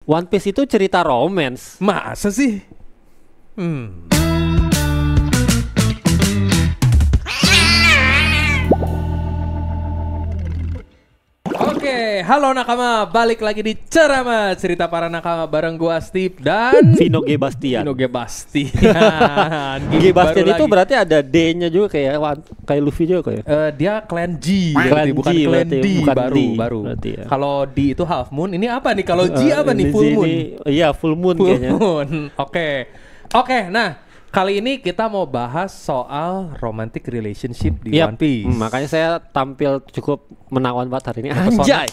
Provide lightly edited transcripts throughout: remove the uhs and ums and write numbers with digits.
One Piece itu cerita romance. Masa sih? Oke, halo nakama, balik lagi di Ceramah Cerita Para Nakama bareng gua Steve dan Vino G. Bastian. Vino G. Bastian. G. Bastian Baru itu lagi. berarti ada D-nya juga kayak Luffy juga kayak. Dia clan G, Clan bukan G clan berarti, D, bukan baru. D baru. berarti ya. Kalau D itu half moon, ini apa nih? Kalau G apa nih? Di Full moon. sini, iya full moon Full kayaknya. moon. Oke. Nah, kali ini kita mau bahas soal romantic relationship di Yap. One Piece. Makanya saya tampil cukup menawan banget hari ini. Pesona. Anjay.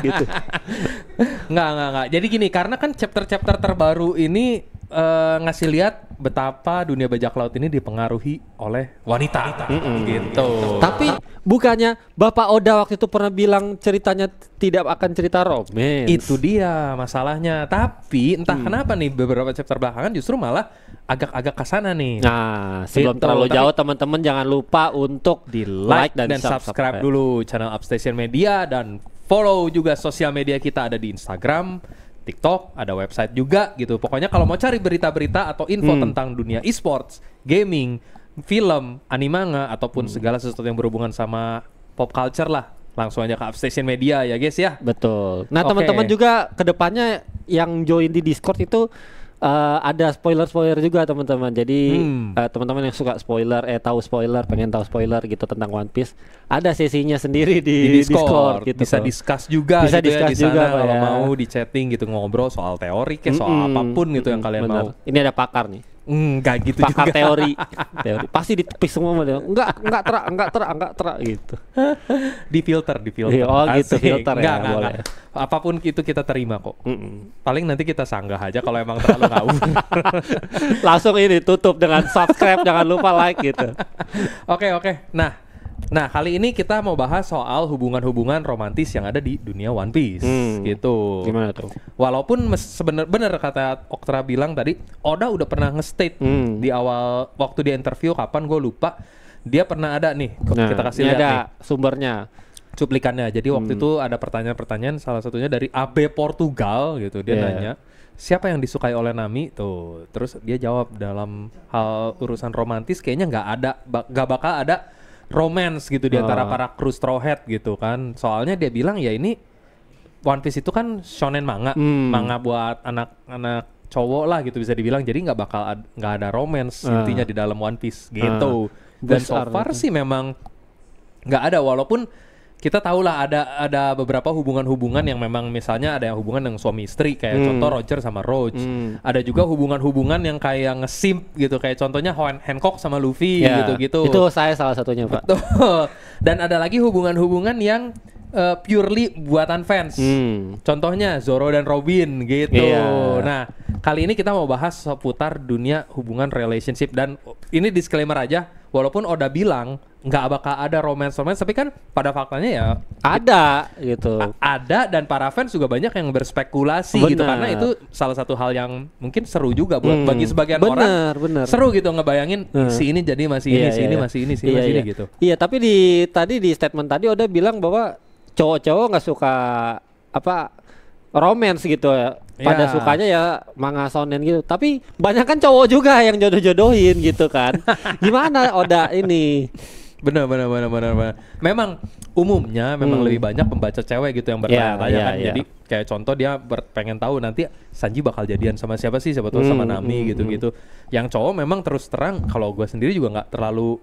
Gitu. Nggak. Jadi gini, karena kan chapter-chapter terbaru ini ngasih lihat betapa dunia bajak laut ini dipengaruhi oleh wanita. Gitu. Tapi bukannya Bapak Oda waktu itu pernah bilang ceritanya tidak akan cerita romance. Itu dia masalahnya. Tapi entah kenapa nih beberapa chapter belakangan justru malah agak-agak kesana nih. Nah, sebelum Gitu, terlalu tapi- jauh teman-teman jangan lupa untuk Di like dan subscribe dulu channel Upstation Media dan follow juga sosial media kita, ada di Instagram, TikTok, ada website juga gitu. Pokoknya kalau mau cari berita-berita atau info tentang dunia e-sports, gaming, film, animanga ataupun segala sesuatu yang berhubungan sama pop culture lah, langsung aja ke Upstation Media ya guys ya. Betul. Nah, Oke. teman-teman juga kedepannya yang join di Discord itu ada spoiler-spoiler juga teman-teman. Jadi teman-teman yang suka spoiler, pengen tahu spoiler gitu tentang One Piece, ada sesinya sendiri di Discord gitu. Bisa kok. discuss juga Bisa gitu ya di discuss juga, sana Pak, kalau ya. mau di chatting gitu, ngobrol soal teori kayak soal apapun gitu yang kalian Bener. mau. Ini ada pakar nih. Enggak gitu Pakar juga. teori. Pasti ditepis semua sama dia. Enggak terak gitu. di filter. Oh, gitu, Asik. filter ya, Enggak. boleh. Apapun itu kita terima kok. Paling nanti kita sanggah aja kalau emang terlalu ngawur. Langsung ini tutup dengan subscribe, jangan lupa like gitu. Oke. Nah, kali ini kita mau bahas soal hubungan-hubungan romantis yang ada di dunia One Piece gitu. Gimana tuh? Walaupun bener kata Oktra bilang tadi, Oda udah pernah nge-state di awal waktu dia interview, kapan gue lupa, dia pernah ada nih, Nah, kita kasih ini lihat ada nih sumbernya. cuplikannya. Jadi waktu itu ada pertanyaan-pertanyaan, salah satunya dari AB Portugal gitu, dia Yeah. nanya siapa yang disukai oleh Nami tuh, terus dia jawab dalam hal urusan romantis kayaknya nggak bakal ada romance gitu di antara para kru Straw Hat gitu kan. Soalnya dia bilang ya ini One Piece itu kan shonen manga buat anak-anak cowok lah gitu bisa dibilang. Jadi nggak ada romance intinya di dalam One Piece gitu. Dan so Besar far itu. sih memang nggak ada, walaupun kita tahu lah ada beberapa hubungan-hubungan yang memang misalnya ada yang hubungan yang suami istri kayak contoh Roger sama Roach. Ada juga hubungan-hubungan yang kayak ngesimp gitu, kayak contohnya Hancock sama Luffy Ya, gitu-gitu. Itu saya salah satunya, Pak. Betul. Dan ada lagi hubungan-hubungan yang purely buatan fans. Contohnya Zoro dan Robin gitu. Iya. Nah, kali ini kita mau bahas seputar dunia hubungan relationship, dan ini disclaimer aja, walaupun Oda bilang nggak bakal ada romance, tapi kan pada faktanya ya Ada gitu. ada, dan para fans juga banyak yang berspekulasi gitu, Benar. karena itu salah satu hal yang mungkin seru juga buat bagi sebagian orang. Bener. Seru gitu ngebayangin si ini jadi masih ini, si ini masih ini, si ini masih ini gitu. Iya, tapi tadi di statement tadi Oda bilang bahwa cowok-cowok nggak suka romance gitu ya. Pada Ya. sukanya ya manga shonen gitu. Tapi banyak kan cowok juga yang jodoh-jodohin gitu kan. Gimana Oda ini? Benar. Memang umumnya lebih banyak pembaca cewek gitu yang bertanya-tanya kan. Iya. Jadi kayak contoh dia pengen tahu nanti Sanji bakal jadian sama siapa sih, siapa tahu sama Nami gitu-gitu. Yang cowok memang terus terang, kalau gue sendiri juga nggak terlalu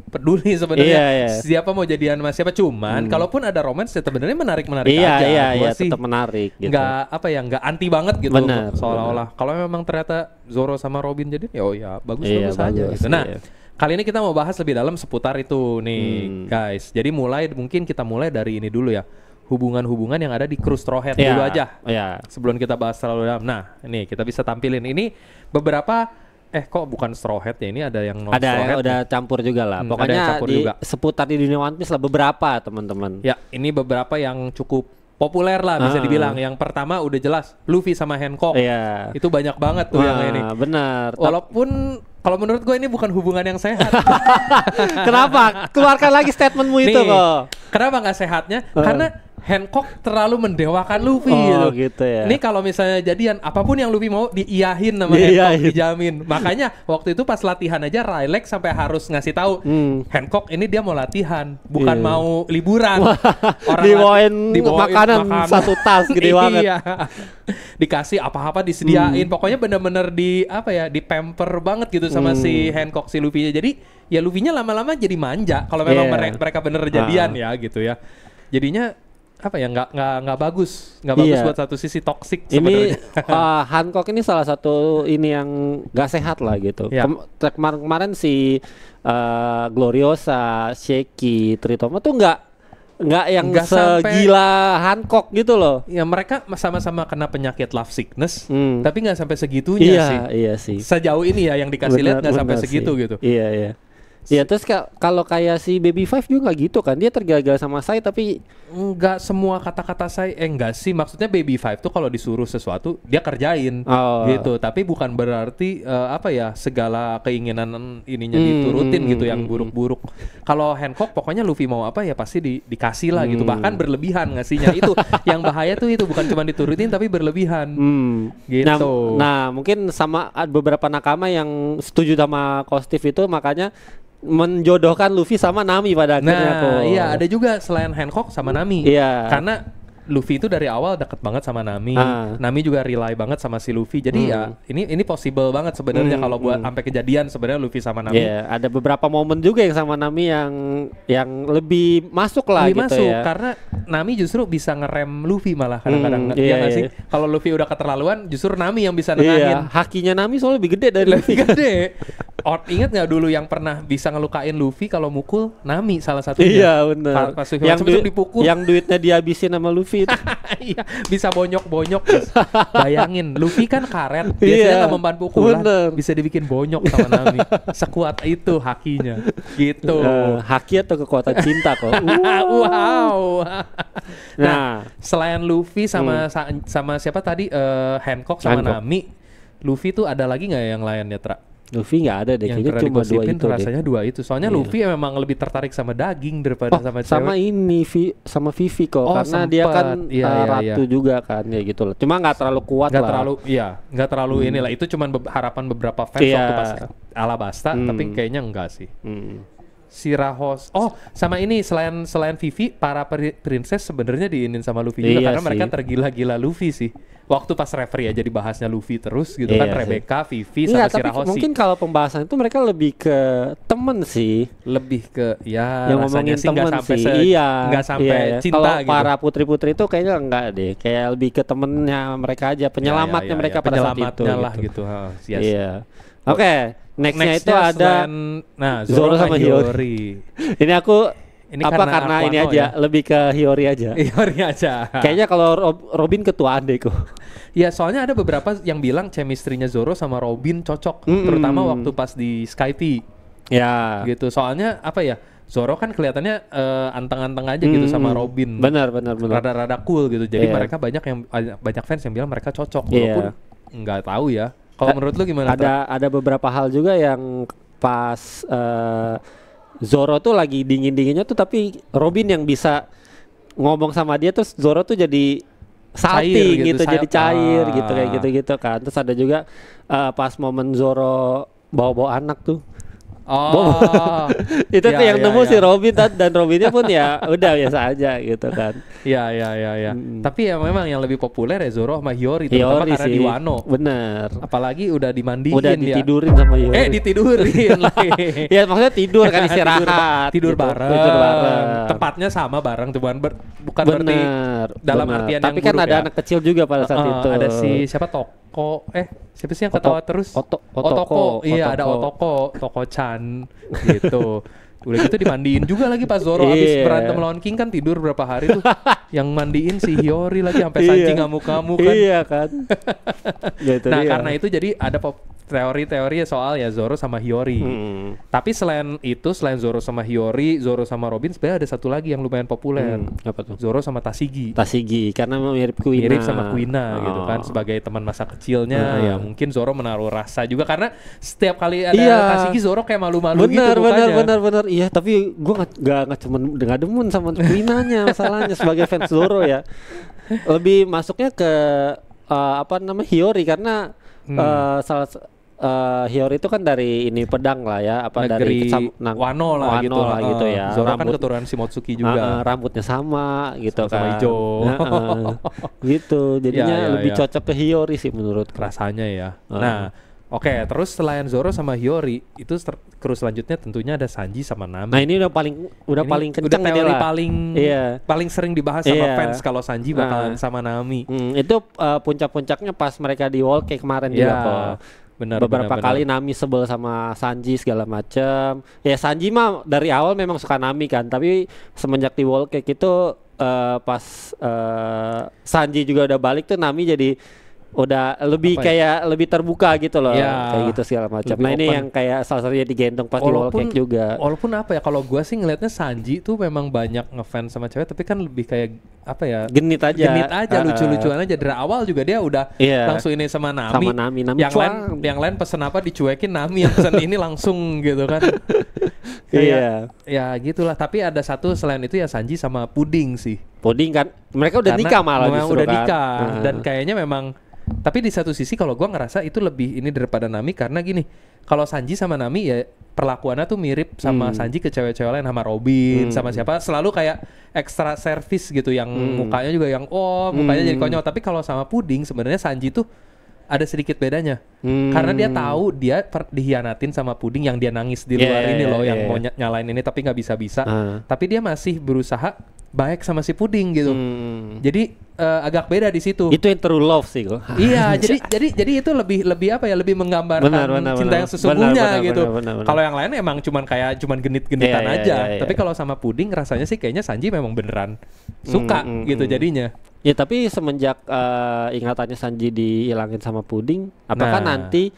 peduli sebenarnya Iya. siapa mau jadian sama siapa. Cuman kalaupun ada romance ya sebenarnya menarik aja. Iya, Gua sih tetap menarik gitu. nggak anti banget gitu. Benar, Seolah-olah kalau memang ternyata Zoro sama Robin jadi ya bagus Iya, aja bagus, gitu. Nah, iya. kali ini kita mau bahas lebih dalam seputar itu nih, guys. Jadi mungkin kita mulai dari ini dulu ya. Hubungan-hubungan yang ada di kru Straw Hat dulu aja. Iya. Sebelum kita bahas terlalu dalam. Nah, ini kita bisa tampilin ini beberapa kok bukan Straw Hat ya, ini ada yang non Straw Hat. Udah campur juga lah. ada yang Pokoknya campur di juga. seputar di dunia One Piece lah beberapa teman-teman. Ya, ini beberapa yang cukup populer lah bisa dibilang. Yang pertama udah jelas Luffy sama Hancock. Iya. Itu banyak banget tuh yang ini. Benar. Walaupun kalau menurut gue ini bukan hubungan yang sehat. Kenapa? Keluarkan lagi statementmu itu Nih, kok. Kenapa nggak sehatnya? Karena Hancock terlalu mendewakan Luffy gitu ya. Ini kalau misalnya jadian, apapun yang Luffy mau diiyahin sama Diiyahin. Hancock, dijamin. Makanya waktu itu pas latihan aja Rayleigh sampai harus ngasih tahu Hancock ini dia mau latihan, bukan mau liburan. Dibawain makanan satu tas gede banget. Iya. Dikasih apa-apa disediain. Pokoknya bener-bener di pamper banget gitu sama si Hancock si Luffy-nya. Jadi ya Luffy-nya lama-lama jadi manja kalau memang mereka bener jadian ya gitu ya. Jadinya nggak bagus buat satu sisi toksik sebenarnya. Ini Hancock ini salah satu ini yang nggak sehat lah gitu. Kemarin si Gloriosa, Sheki, Tritomo tuh nggak yang segila Hancock gitu loh. Ya mereka sama-sama kena penyakit love sickness, tapi nggak sampai segitunya sih. Iya sih. Sejauh ini ya yang dikasih lihat nggak sampai segitu gitu. Iya. Iya terus kalau kayak si Baby Five juga nggak gitu kan, dia tergala-gala sama saya tapi nggak semua kata-kata saya enggak sih, maksudnya Baby Five tuh kalau disuruh sesuatu dia kerjain gitu, tapi bukan berarti segala keinginan ininya diturutin gitu yang buruk-buruk. Kalau Hancock pokoknya Luffy mau apa ya pasti dikasih lah gitu, bahkan berlebihan ngasihnya. Itu yang bahaya tuh, itu bukan cuma diturutin tapi berlebihan gitu. Nah mungkin sama beberapa nakama yang setuju sama Kostif itu, makanya menjodohkan Luffy sama Nami pada akhirnya. Iya ada juga selain Hancock sama Nami. Iya. Karena Luffy itu dari awal deket banget sama Nami. Nami juga rely banget sama si Luffy. Jadi ya ini possible banget sebenarnya kalau buat sampai kejadian sebenarnya Luffy sama Nami. Iya, ada beberapa momen juga yang sama Nami yang lebih masuk lah lebih gitu masuk, ya. karena Nami justru bisa ngerem Luffy malah kadang-kadang. Iya nggak sih? Kalau Luffy udah keterlaluan, justru Nami yang bisa nengahin. Iya, hakinya Nami soalnya lebih gede dari Luffy. Lebih gede. Ingat nggak dulu yang pernah bisa ngelukain Luffy kalau mukul? Nami salah satunya. Iya benar. Yang dipukul. Yang duitnya dihabisin sama Luffy itu. Iya, bisa bonyok-bonyok. Bayangin, Luffy kan karet, biasanya nggak mempan pukulan, bisa dibikin bonyok sama Nami. Sekuat itu hakinya, gitu. Haki atau kekuatan cinta kok. Wow. Nah, selain Luffy sama siapa tadi, Hancock sama Nami, Luffy tuh ada lagi nggak yang lainnya, Tra? Luffy nggak ada deh, kayaknya cuma dua itu rasanya dua itu. Soalnya Luffy memang lebih tertarik sama daging daripada sama cewek. Sama ini sama Vivi kok, karena dia kan ratu juga kan ya gitu loh. Cuma nggak terlalu kuat lah. Nggak terlalu inilah. Itu cuma harapan beberapa fans waktu pas Alabasta, tapi kayaknya enggak sih. Si Rahos. Sama ini selain Vivi, para princess sebenarnya diinin sama Luffy juga karena mereka tergila-gila Luffy sih. Waktu pas referee aja dibahasnya Luffy terus gitu kan, Rebecca, Vivi sama si Rahos. Mungkin kalau pembahasan itu mereka lebih ke temen sih. Lebih ke yang ngomongin temen sih. Nggak sampai cinta kalau gitu. Para putri-putri itu kayaknya enggak deh. Kayak lebih ke temennya mereka aja, penyelamatnya mereka pada saat itu. Lah gitu. Iya. Oke, nextnya itu ada Zoro sama Hiyori. Ini karena ini aja, lebih ke Hiyori aja. Hiyori aja. Kayaknya kalau Robin ketuaan deh kok. Ya soalnya ada beberapa yang bilang chemistry-nya Zoro sama Robin cocok, terutama waktu pas di Skype. Ya. Gitu. Soalnya Zoro kan kelihatannya anteng-anteng aja gitu sama Robin. Benar. Rada-rada cool gitu. Jadi mereka banyak fans yang bilang mereka cocok, walaupun nggak tahu ya. Kalau menurut lu gimana? Ada beberapa hal juga yang pas Zoro tuh lagi dingin-dinginnya tuh, tapi Robin yang bisa ngomong sama dia, terus Zoro tuh jadi salty gitu, jadi cair gitu kayak gitu kan. Terus ada juga pas momen Zoro bawa-bawa anak tuh. Itu tuh yang nemu si Robin dan Robinnya pun ya udah biasa aja gitu kan. Iya. Tapi ya memang yang lebih populer ya Zoro sama Hiyori, terutama karena di Wano. Bener. Apalagi udah dimandiin, udah ditidurin sama Hiyori. Ditidurin lagi. Ya maksudnya tidur kan, istirahat. Tidur gitu. bareng. Tempatnya sama bareng, bukan berarti dalam artian yang tapi kan ada anak kecil juga pada saat itu. Ada si siapa siapa sih yang ketawa terus? Otoko. Iya, ada Toko-chan gitu. Udah gitu dimandiin juga lagi pas Zoro abis berantem lawan King kan, tidur berapa hari tuh. Yang mandiin si Hiyori lagi sampai Sanji ngamuk-ngamuk kan. Iya kan. Nah, karena itu jadi ada teori-teori soal ya Zoro sama Hiyori. Tapi selain itu, selain Zoro sama Hiyori, Zoro sama Robin, sebenarnya ada satu lagi yang lumayan populer. Apa tuh? Zoro sama Tashigi. Tashigi karena mirip Kuina. Mirip sama Kuina gitu kan, sebagai teman masa kecilnya. Ya mungkin Zoro menaruh rasa juga karena setiap kali ada Tashigi, Zoro kayak malu-malu gitu mukanya. Benar. Iya, tapi gua nggak cuma demen sama Kuinanya masalahnya sebagai fans Zoro ya. Lebih masuknya ke Hiyori karena Hiyori itu kan dari ini pedang lah ya, negeri dari Wano lah gitu ya. Zoro kan keturunan Shimotsuki juga. Rambutnya sama gitu sama kan. hijau. Gitu. Jadinya lebih ya. cocok ke Hiyori sih menurut rasanya ya. Nah, oke, terus selain Zoro sama Hiyori, itu kru selanjutnya tentunya ada Sanji sama Nami. Nah, ini udah paling kencang teori lah. paling sering dibahas sama fans kalau Sanji bakalan sama Nami. Itu puncak-puncaknya pas mereka di Whole Cake kemarin juga kok. Beberapa kali Nami sebel sama Sanji segala macam. Ya Sanji mah dari awal memang suka Nami kan, tapi semenjak di Whole Cake itu pas Sanji juga udah balik tuh Nami jadi udah lebih lebih terbuka gitu loh, kayak gitu segala macam. Nah ini yang kayak salah satunya digendong pas di Whole Cake juga. Walaupun kalau gua sih ngelihatnya Sanji tuh memang banyak ngefans sama cewek, tapi kan lebih kayak genit aja, lucu-lucuan aja. Dari awal juga dia udah langsung ini sama Nami. Yang lain pesen apa dicuekin, Nami yang pesen ini langsung gitu kan. Ya gitulah. Tapi ada satu selain itu ya Sanji sama Puding sih. Puding kan mereka udah nikah malah justru udah kan. Nikah dan kayaknya memang. Tapi di satu sisi kalau gua ngerasa itu lebih ini daripada Nami karena gini, kalau Sanji sama Nami ya perlakuannya tuh mirip sama Sanji ke cewek-cewek lain, sama Robin, sama siapa, selalu kayak extra service gitu yang mukanya juga yang mukanya jadi konyol. Tapi kalau sama Puding sebenarnya Sanji tuh ada sedikit bedanya. Karena dia tahu dia dihianatin sama Puding yang dia nangis di luar yang mau nyalain ini tapi nggak bisa-bisa. Tapi dia masih berusaha baik sama si Puding gitu. Jadi agak beda di situ. Itu yang true love sih kok. Iya, jadi itu lebih lebih menggambarkan cinta yang sesungguhnya gitu. Kalau yang lain emang cuman genit-genitan aja. Tapi kalau sama Puding rasanya sih kayaknya Sanji memang beneran suka gitu jadinya. Ya tapi semenjak ingatannya Sanji dihilangin sama Puding, apakah nanti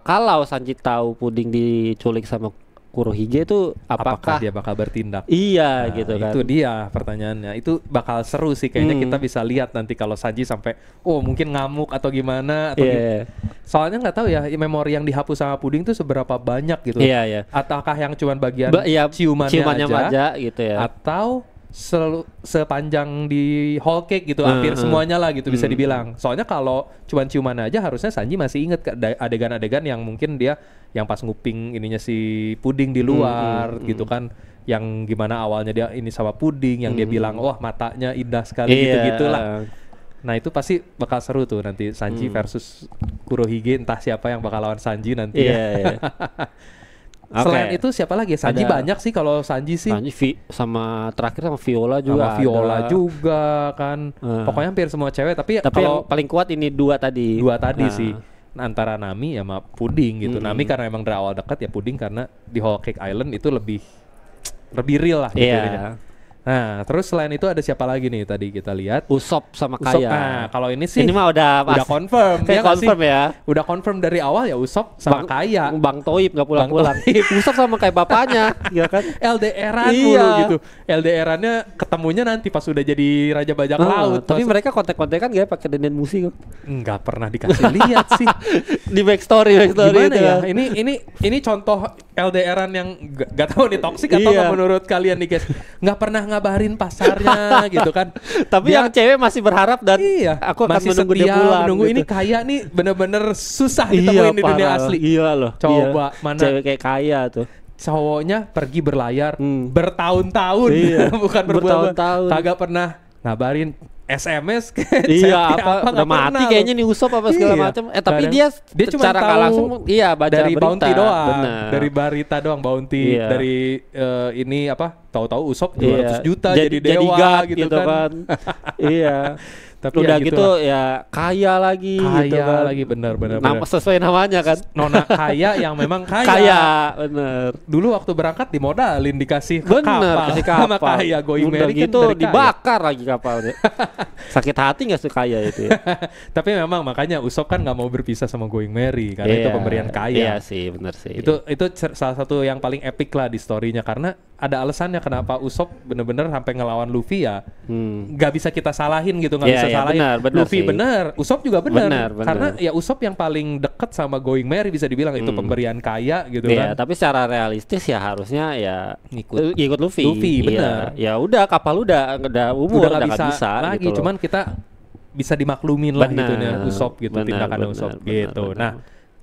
kalau Sanji tahu Puding diculik sama Kurohige itu apakah dia bakal bertindak? Iya gitu kan. Itu dia pertanyaannya. Itu bakal seru sih kayaknya kita bisa lihat nanti kalau Sanji sampai mungkin ngamuk atau gimana atau soalnya nggak tahu ya memori yang dihapus sama Puding tuh seberapa banyak gitu. Iya. Ataukah yang cuman bagian ciumannya aja gitu ya. Atau sepanjang di Whole Cake gitu, hampir semuanya lah gitu bisa dibilang. Soalnya kalau cuman ciuman aja harusnya Sanji masih inget adegan-adegan yang mungkin dia yang pas nguping ininya si Puding di luar gitu kan, yang gimana awalnya dia ini sama Puding yang dia bilang matanya indah sekali gitu-gitulah. Nah itu pasti bakal seru tuh nanti Sanji versus Kurohige, entah siapa yang bakal lawan Sanji nanti Selain itu siapa lagi? Sanji banyak sih kalau Sanji sih. Sanji sama terakhir sama Viola juga. Sama Viola juga kan. Pokoknya hampir semua cewek. Tapi kalau paling kuat ini dua tadi sih. Antara Nami sama Puding gitu. Nami karena emang dari awal dekat ya, Puding karena di Whole Cake Island itu lebih real lah gitu. Nah, terus selain itu ada siapa lagi nih tadi kita lihat? Usopp sama Kaya. Nah, kalau ini sih ini mah udah confirm. Ya. Udah confirm dari awal ya Usopp sama Kaya. Bang Toib enggak pulang-pulang. Usopp sama kayak bapaknya, ya kan? LDR-an mulu gitu. LDR-annya ketemunya nanti pas udah jadi raja bajak laut. Tapi mereka kontek-kontekan enggak pakai Denden Musi kok. Enggak pernah dikasih lihat sih. Di backstory gimana itu ya? Ini contoh LDR-an yang enggak tahu nih toksik atau enggak menurut kalian nih guys. Enggak pernah ngabarin pasarnya gitu kan. Tapi yang cewek masih berharap dan aku akan masih menunggu dia pulang. Menunggu gitu. Ini Kaya nih bener-bener susah ditemuin di dunia asli. Iya loh. Coba mana cewek kayak Kaya tuh. Cowoknya pergi berlayar bertahun-tahun, bukan bertahun-tahun. Kagak pernah ngabarin SMS udah mati kayaknya nih Usopp apa segala macam. Tapi dia cuma secara nggak langsung baca dari berita. Bounty doang. Dari berita doang Bounty, dari ini tahu-tahu Usopp 200 juta jadi jadi dewa god gitu kan. Iya. Tapi udah ya gitu gitulah. ya kaya lagi gitu Kaya kan. lagi benar. Nama sesuai namanya kan. Nona kaya yang memang kaya. Kaya, bener. Dulu waktu berangkat dimodalin dikasih Bener, kapal. kasih kapal. Sama kaya Going Udah Merry gitu kan dari kaya. dibakar lagi kapalnya. Sakit hati nggak suka kaya itu ya. Tapi memang makanya Usopp kan nggak mau berpisah sama Going Merry karena itu Iya, pemberian kaya. Iya sih, bener sih. Itu salah satu yang paling epic lah di story-nya karena ada alasannya kenapa Usopp bener-bener sampai ngelawan Luffy ya. Nggak bisa kita salahin gitu, nggak Iya, bisa iya, salahin. benar Luffy sih. bener, Usopp juga bener. Benar. Karena ya Usopp yang paling deket sama Going Merry bisa dibilang itu pemberian kaya gitu Iya, kan. tapi secara realistis ya harusnya ya Ngikut Luffy. Luffy, Iya. bener. Ya udah kapal udah umur Udah udah nggak nggak bisa lagi, gitu loh. cuman kita bisa dimaklumin lah Benar, gitu ya Usopp gitu, benar, tindakannya benar, Usopp benar, gitu. benar. Nah,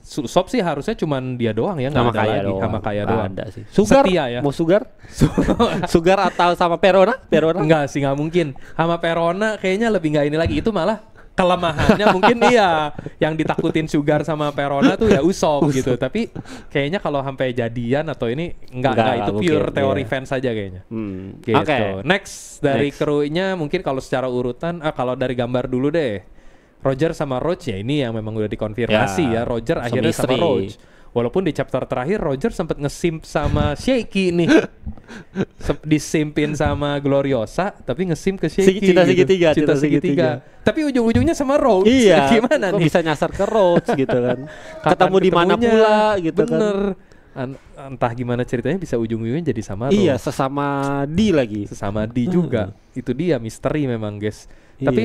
Usopp sih harusnya cuman dia doang ya, nggak sama ada kaya lagi doang. sama kaya Nggak doang. ada sih. Sugar Setia ya. mau sugar? Sugar atau sama Perona? Enggak sih, nggak mungkin. Sama Perona kayaknya lebih nggak ini lagi. Itu malah kelemahannya mungkin iya. Yang ditakutin Sugar sama Perona tuh ya Usopp gitu. Tapi kayaknya kalau sampai jadian atau ini enggak itu mungkin, pure teori iya. fans saja kayaknya. Gitu. Oke. Next dari Next. krunya mungkin kalau secara urutan kalau dari gambar dulu deh. Roger sama Roach ya ini yang memang udah dikonfirmasi ya. Roger sama akhirnya sama istri. Roach. Walaupun di chapter terakhir Roger sempat ngesimp sama Shaky nih. Disimpin sama Gloriosa tapi ngesimp ke Shaky. Cinta gitu. segitiga, Cinta cinta segitiga. segitiga. Tapi ujung-ujungnya sama Roach. Iya. Gimana kok nih? bisa nyasar ke Roach gitu kan. Kapan Ketemu di mana ketemunya? pula gitu Bener. kan. Entah gimana ceritanya bisa ujung-ujungnya jadi sama Iya, Roach. sesama D lagi. Sesama D juga. Itu dia misteri memang guys. Iya. Tapi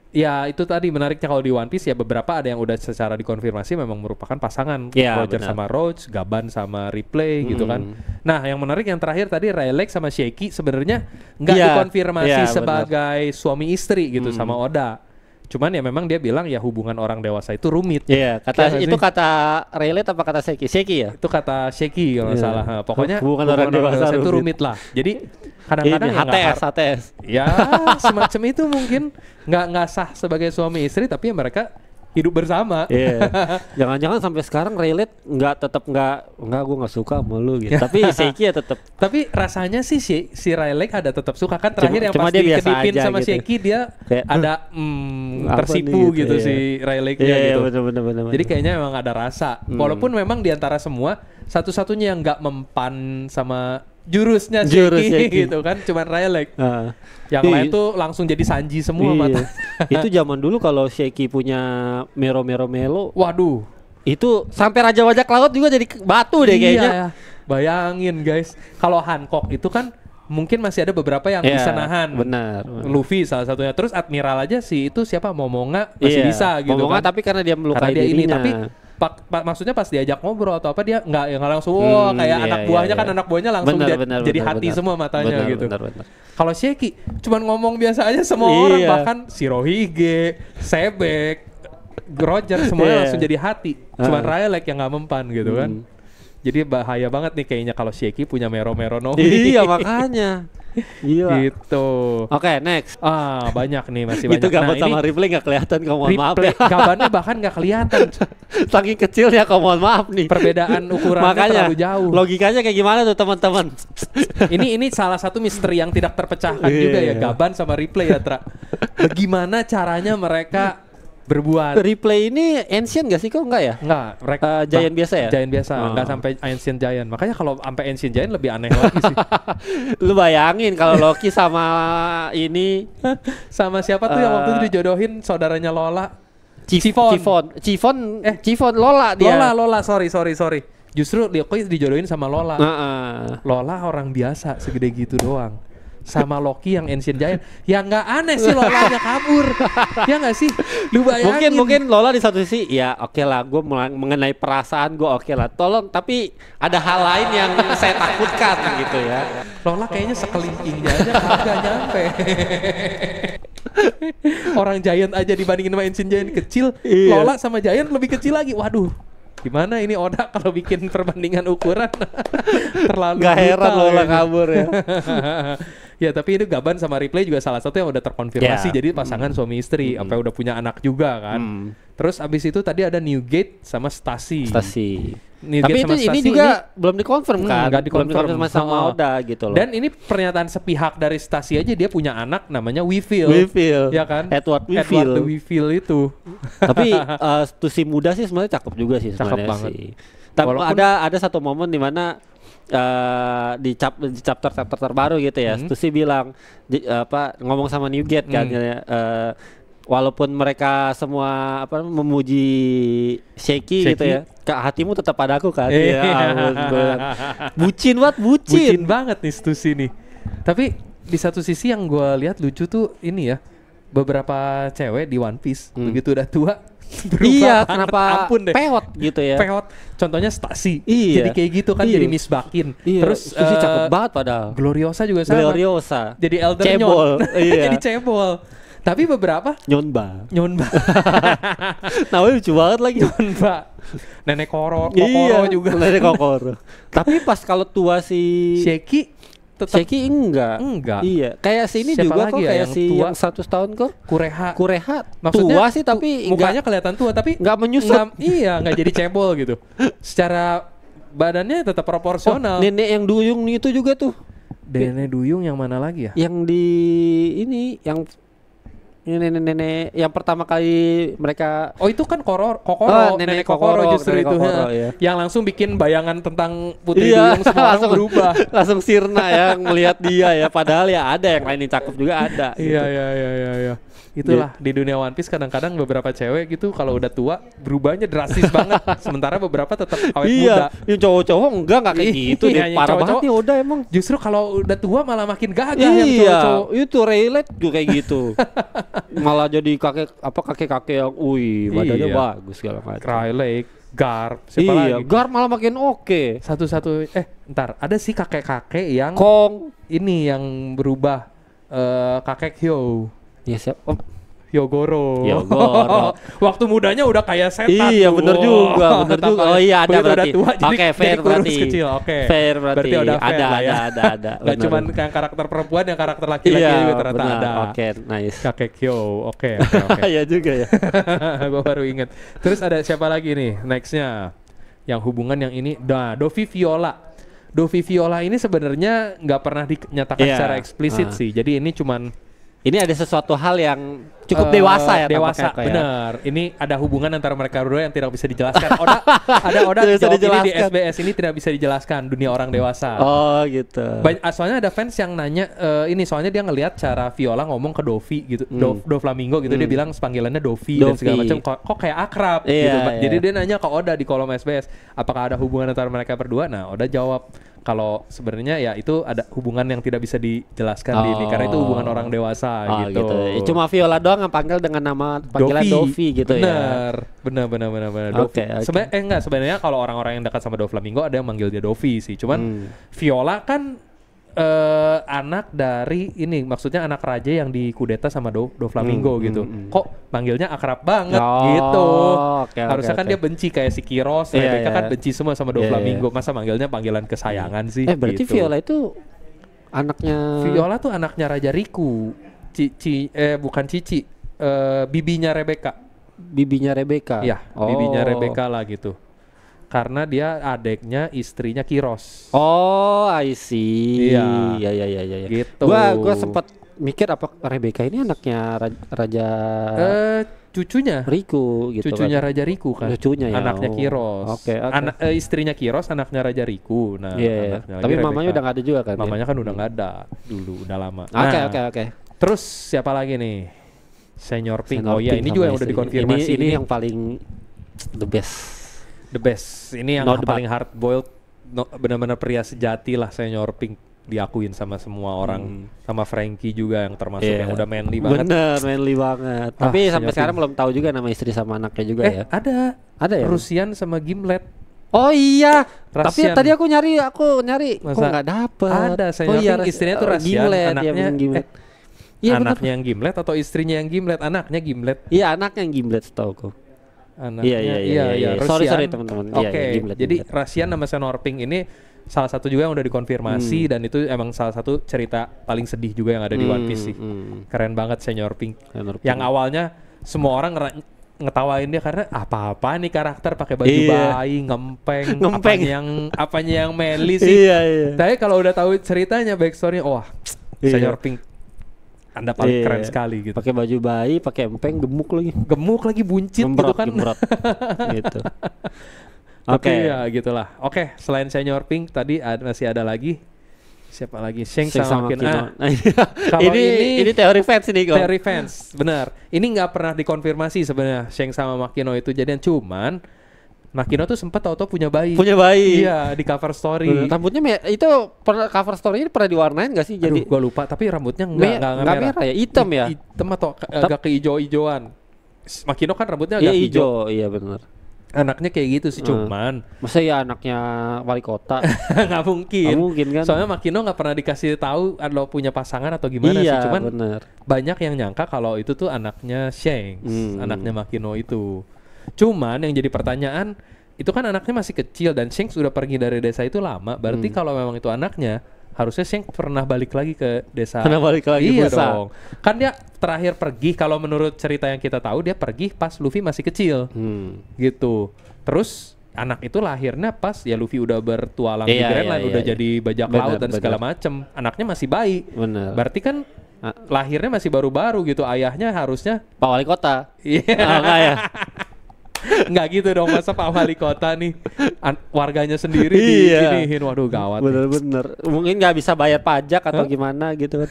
ya itu tadi menariknya kalau di One Piece ya beberapa ada yang udah secara dikonfirmasi memang merupakan pasangan. Iya, Roger benar. sama Roach, Gaban sama Replay gitu kan. Nah yang menarik yang terakhir tadi Rayleigh sama Shaky sebenarnya nggak Iya, dikonfirmasi iya, sebagai suami istri gitu sama Oda. Cuman ya memang dia bilang ya hubungan orang dewasa itu rumit. Iya, Iya itu nggak sih? kata Rayleigh apa kata Shaky? Shaky ya? Itu kata Shaky kalau nggak Iya. salah. Ha, pokoknya Hubungan orang dewasa itu rumit. rumit lah. Jadi kadang-kadang Ini ya nggak HTS. ya semacam itu mungkin nggak sah sebagai suami istri tapi ya mereka hidup bersama. Iya. Jangan-jangan sampai sekarang Rayleigh tetap nggak gue nggak suka sama lu gitu. Tapi Shaky ya tetap. Tapi rasanya sih si Rayleigh ada tetap suka kan terakhir yang cuma pas dia biasa dikedipin aja sama gitu. Shaky dia Kayak, ada apa tersipu nih gitu iya. si Rayleigh-nya Iya, gitu. bener. Jadi kayaknya memang ada rasa. Walaupun memang diantara semua satu-satunya yang nggak mempan sama jurusnya Jurus Shaky Shaky. gitu kan cuman Rayleigh. Yang Iya. lain tuh langsung jadi Sanji semua Iya. mata. Itu zaman dulu kalau Shaky punya Melo, Waduh. itu sampai Raja Bajak Laut juga jadi batu deh kayaknya. Iya. Bayangin guys, kalau Hancock itu kan mungkin masih ada beberapa yang Iya, bisa nahan. benar. Luffy salah satunya. Terus Admiral aja si itu siapa Momonga masih Iya. bisa gitu Momonga kan. tapi karena dia melukai Karena dia ini dirinya. tapi maksudnya pas diajak ngobrol atau apa dia nggak langsung wah kayak iya, anak buahnya iya, kan iya. anak buahnya langsung Benar, jadi benar, hati benar. semua matanya Benar, gitu. benar. Kalau Shaky cuman ngomong biasa aja semua Iya. orang bahkan Shirohige, Sebek, Roger semuanya Iya. langsung jadi hati. Cuman Rayleigh yang nggak mempan gitu kan. Jadi bahaya banget nih kayaknya kalau Shaky punya Mero no. Iya makanya. Gila. Gitu. Oke, next. Banyak nih masih banyak. Itu Gaban Nah, sama Ripley nggak kelihatan kalau mohon maaf replay, ya. Gabannya bahkan nggak kelihatan. Saking kecilnya kalau mohon maaf nih. Perbedaan ukurannya Makanya terlalu jauh. logikanya kayak gimana tuh teman-teman? ini salah satu misteri yang tidak terpecahkan Iya. juga ya Gaban sama Replay ya Tra. Bagaimana caranya mereka berbuat? Replay ini ancient gak sih kok enggak ya? Enggak, Giant biasa ya? Giant biasa, Oh. enggak sampai Ancient Giant. Makanya kalau sampai Ancient Giant lebih aneh lagi sih. Lu bayangin kalau Loki sama ini Sama siapa tuh yang waktu itu dijodohin saudaranya Lola? Chiffon Lola dia. Lola, sorry. Justru Loki dijodohin sama Lola. Heeh. Lola orang biasa segede gitu doang. Sama Loki yang Ancient Giant. Ya nggak aneh sih Lolanya kabur. Ya nggak sih? Lu bayangin. Mungkin Lola di satu sisi ya oke lah gue mengenai perasaan gue oke lah tolong tapi ada hal lain yang saya takutkan gitu ya. Lola kayaknya sekelingkingnya aja kagak nyampe. Orang Giant aja dibandingin sama Ancient Giant kecil. Iya. Lola sama Giant lebih kecil lagi. Waduh. Gimana ini Oda kalau bikin perbandingan ukuran terlalu Gak heran brutal Lola ini. kabur ya. Ya tapi itu Gaban sama Replay juga salah satu yang udah terkonfirmasi Ya. jadi pasangan suami istri sampai udah punya anak juga kan. Terus abis itu tadi ada Newgate sama Stasi. Tapi itu ini juga belum dikonfirm kan? Nggak dikonfirm sama Oda gitu loh. Dan ini pernyataan sepihak dari Stasi aja, dia punya anak namanya Weevil. Ya kan? Edward the Weevil itu. Tapi Stussy muda sih sebenarnya cakep juga sih sebenarnya banget sih. Tapi ada satu momen di mana di chapter terbaru gitu ya, Stussy bilang ngomong sama Newgate kan, walaupun mereka semua memuji Shaky gitu ya, hatimu tetap padaku kan. Bucin banget nih Stussy nih. Tapi di satu sisi yang gue lihat lucu tuh ini ya, beberapa cewek di One Piece begitu udah tua iya, kenapa peot gitu ya. Peot. Contohnya Stasi. Jadi kayak gitu kan, jadi misbakin. Terus cakep banget padahal. Gloriosa juga sama. Jadi elder cebol. Jadi cebol. Tapi beberapa Nyonba. Namanya lucu banget lagi. Nyonba. Nenek Kokoro juga. Nenek Kokoro. Tapi pas kalau tua si Shaky Shaky enggak. Iya, kayak si ini juga kok, kayak si yang 100 tahun kok. Kureha maksudnya tua sih tapi mukanya kelihatan tua tapi enggak menyusut. Enggak jadi cebol gitu. Secara badannya tetap proporsional. Nenek yang duyung itu juga tuh. Nenek duyung yang mana lagi ya? Yang di ini yang nenek yang pertama kali mereka itu kan Kokoro, nenek Kokoro justru itu iya. Yang langsung bikin bayangan tentang Putri Duyung semua orang berubah. Langsung sirna ya melihat dia ya, padahal ya ada yang lain yang cakep juga ada. Iya. Itulah di dunia One Piece kadang-kadang beberapa cewek gitu kalau udah tua berubahnya drastis banget. Sementara beberapa tetap awet muda. Yang cowok-cowok enggak kayak gitu deh. Parah banget nih Oda emang. Justru kalau udah tua malah makin gagah yang cowok-cowok. Itu relate juga kayak gitu. Malah jadi kakek yang badannya bagus segala macam. Rayleigh, Garp, siapa lagi? Garp malah makin oke. Satu-satu ntar ada sih kakek-kakek yang Kong ini yang berubah kakek Hyo. Ya siapa? Hyogoro. Waktu mudanya udah kayak setan. Iya bener juga. Oh iya ada berarti. Oke, fair berarti. Kecil. Oke. Fair berarti. Udah fair ada. Gak cuma yang karakter perempuan, yang karakter laki-laki juga ternyata ada. Oke, nice. Kakek Hyo. Oke. Iya juga ya. Gue baru inget. Terus ada siapa lagi nih nextnya? Yang hubungan yang ini. Dovi Viola ini sebenarnya nggak pernah dinyatakan secara eksplisit sih. Jadi ini cuman ini ada sesuatu hal yang cukup dewasa ya. Dewasa, benar. Ini ada hubungan antara mereka berdua yang tidak bisa dijelaskan. Oda jawab ini di SBS ini tidak bisa dijelaskan, dunia orang dewasa. Oh gitu. Soalnya ada fans yang nanya ini, soalnya dia ngelihat cara Viola ngomong ke Dovi gitu, Doflamingo gitu, dia bilang panggilannya Dovi dan segala macam. Kok kayak akrab gitu. Jadi dia nanya ke Oda di kolom SBS, apakah ada hubungan antara mereka berdua? Nah, Oda jawab kalau sebenarnya ya itu ada hubungan yang tidak bisa dijelaskan di ini karena itu hubungan orang dewasa gitu. Cuma Viola doang yang panggil dengan nama panggilan Dovi gitu ya. Benar. Okay. Sebenarnya kalau orang-orang yang dekat sama Doflamingo ada yang manggil dia Dovi sih. Cuman Viola kan anak dari ini, maksudnya anak raja yang dikudeta sama Doflamingo gitu. Kok manggilnya akrab banget gitu. Harusnya kan dia benci kayak si Kiros, mereka kan benci semua sama Doflamingo. Masa manggilnya panggilan kesayangan sih? Berarti gitu. Viola itu anaknya. Viola tuh anaknya Raja Riku. Bukan Cici. Bibinya Rebecca. Iya, bibinya Rebecca lah gitu. Karena dia adeknya istrinya Kiros. Oh, I see. Iya. Gitu. Gua sempat mikir apa Rebecca ini anaknya raja cucunya Riku gitu. Cucunya kan? Raja Riku kan. Cucunya ya. Anaknya Kiros. Oke. Istrinya Kiros anaknya Raja Riku. Nah, tapi mamanya udah nggak ada juga kan. Mamanya kan udah nggak ada dulu, udah lama. Oke. Terus siapa lagi nih? Senior Pink. Oh iya, ini juga yang udah dikonfirmasi. Ini yang paling the best. Ini yang paling hard boiled, benar-benar pria sejati lah Senior Pink, diakuin sama semua orang, sama Frankie juga yang termasuk yang udah manly banget. Bener, manly banget. Tapi sampai sekarang belum tahu juga nama istri sama anaknya juga ya. Ada ya. Rusian sama Gimlet. Oh iya. Rasian. Tapi tadi aku nyari kok nggak dapet. Ada Senior Pink, istrinya tuh Rasian, anaknya Gimlet. Anaknya yang Gimlet atau istrinya yang Gimlet? Anaknya Gimlet. Iya, anaknya yang Gimlet setahu aku. Iya. Sorry teman-teman. Oke. Jadi Rasian nama Senior Pink ini salah satu juga yang udah dikonfirmasi dan itu emang salah satu cerita paling sedih juga yang ada di One Piece sih. Keren banget Senior Pink. Yang awalnya semua orang ngetawain dia karena apa-apa nih karakter pakai baju bayi, ngempeng. Apanya yang manly sih. Iya. Tapi kalau udah tahu ceritanya backstory, wah, Senior Pink Anda paling keren sekali gitu. Pakai baju bayi, pakai empeng, gemuk lagi buncit gitu kan. Gitu. Oke, ya gitulah. Oke, selain Senior Pink tadi masih ada lagi. Siapa lagi? Sheng sama Makino. Kalau ini teori fans nih kok. Teori fans, benar. Ini nggak pernah dikonfirmasi sebenarnya Sheng sama Makino itu jadian, cuman Makino tuh sempat tahu-tahu punya bayi. Iya, di cover story. Rambutnya itu cover story-nya pernah diwarnain nggak sih? Jadi gua lupa, tapi rambutnya nggak merah ya, hitam ya. Hitam atau agak keijo-ijoan. Makino kan rambutnya agak hijau. Iya benar. Anaknya kayak gitu sih, cuman masa ya anaknya wali kota? Nggak mungkin. Nggak mungkin kan? Soalnya Makino nggak pernah dikasih tahu kalau punya pasangan atau gimana sih. Cuman banyak yang nyangka kalau itu tuh anaknya Sheng, anaknya Makino itu. Cuman yang jadi pertanyaan, itu kan anaknya masih kecil dan Sheng sudah pergi dari desa itu lama. Berarti kalau memang itu anaknya, harusnya Sheng pernah balik lagi ke desa. Pernah balik lagi. Iya dong. Kan dia terakhir pergi, kalau menurut cerita yang kita tahu, dia pergi pas Luffy masih kecil. Gitu. Terus anak itu lahirnya pas ya Luffy udah bertualang di Grand Line, udah jadi bajak laut dan segala macem. Anaknya masih bayi. Berarti kan lahirnya masih baru-baru gitu. Ayahnya harusnya Pak Wali Kota. Iya. Nggak gitu dong, masa Pak Wali Kota nih warganya sendiri diinihin. Waduh gawat. Bener. Mungkin nggak bisa bayar pajak atau gimana gitu kan.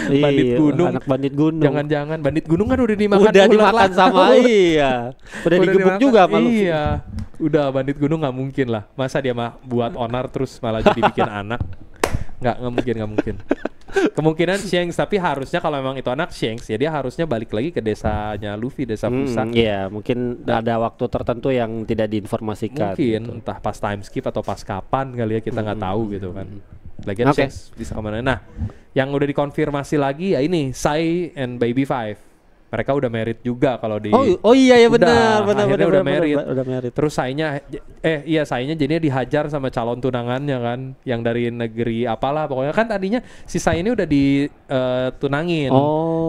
Bandit gunung. Anak bandit gunung. Jangan-jangan bandit gunung kan udah dimakan. Udah dimakan sama udah digebuk juga malu. Iya. Udah bandit gunung nggak mungkin lah. Masa dia mah buat onar terus malah jadi bikin anak. Nggak mungkin. Kemungkinan Shanks, tapi harusnya kalau memang itu anak Shanks ya dia harusnya balik lagi ke desanya Luffy, desa Pusa. Iya, mungkin ada waktu tertentu yang tidak diinformasikan. Mungkin gitu. Entah pas time skip atau pas kapan kali ya, kita nggak tahu gitu kan. Lagian Shanks bisa kemana. Nah, yang udah dikonfirmasi lagi ya ini Sai and Baby Five. Mereka udah married juga kalau di iya benar. Udah married. Udah married. Terus Sainya jadinya dihajar sama calon tunangannya kan, yang dari negeri apalah pokoknya kan. Tadinya si Sai ini udah ditunangin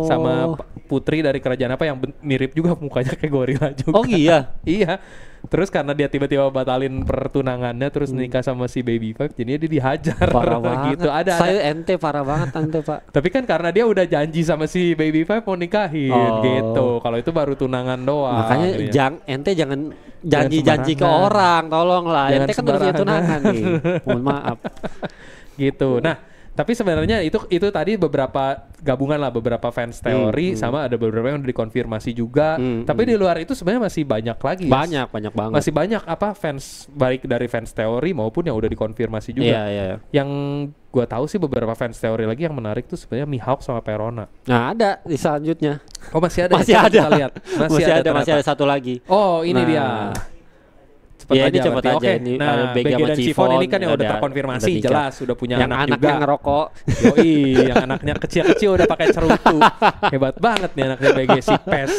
sama putri dari kerajaan apa yang mirip juga mukanya kayak gorila juga. Oh iya. Iya. Terus karena dia tiba-tiba batalin pertunangannya terus nikah sama si Baby Five, jadinya dia dihajar. Parah banget. Gitu. Saya parah banget Pak. Tapi kan karena dia udah janji sama si Baby Five mau nikahin gitu. Kalau itu baru tunangan doang. Makanya jangan janji-janji ke orang, tolonglah. Ente kan udah punya tunangan nih. Mohon maaf. Gitu. Nah, tapi sebenarnya itu tadi beberapa gabungan lah, beberapa fans teori sama ada beberapa yang udah dikonfirmasi juga. Tapi di luar itu sebenarnya masih banyak lagi. Banyak banget. Masih banyak fans, baik dari fans teori maupun yang udah dikonfirmasi juga. Iya. Yang gua tahu sih beberapa fans teori lagi yang menarik tuh sebenarnya Mihawk sama Perona. Nah, ada di selanjutnya. Oh, masih ada. Masih ada. Kita lihat. Masih ada satu lagi. Oh, ini dia. Cepet aja. Ini BG dan Chiffon ini kan yang udah terkonfirmasi, jelas udah punya yang anak juga. Yang anaknya ngerokok. Yang anaknya kecil-kecil udah pakai cerutu. Hebat banget nih anaknya BG, si Pes.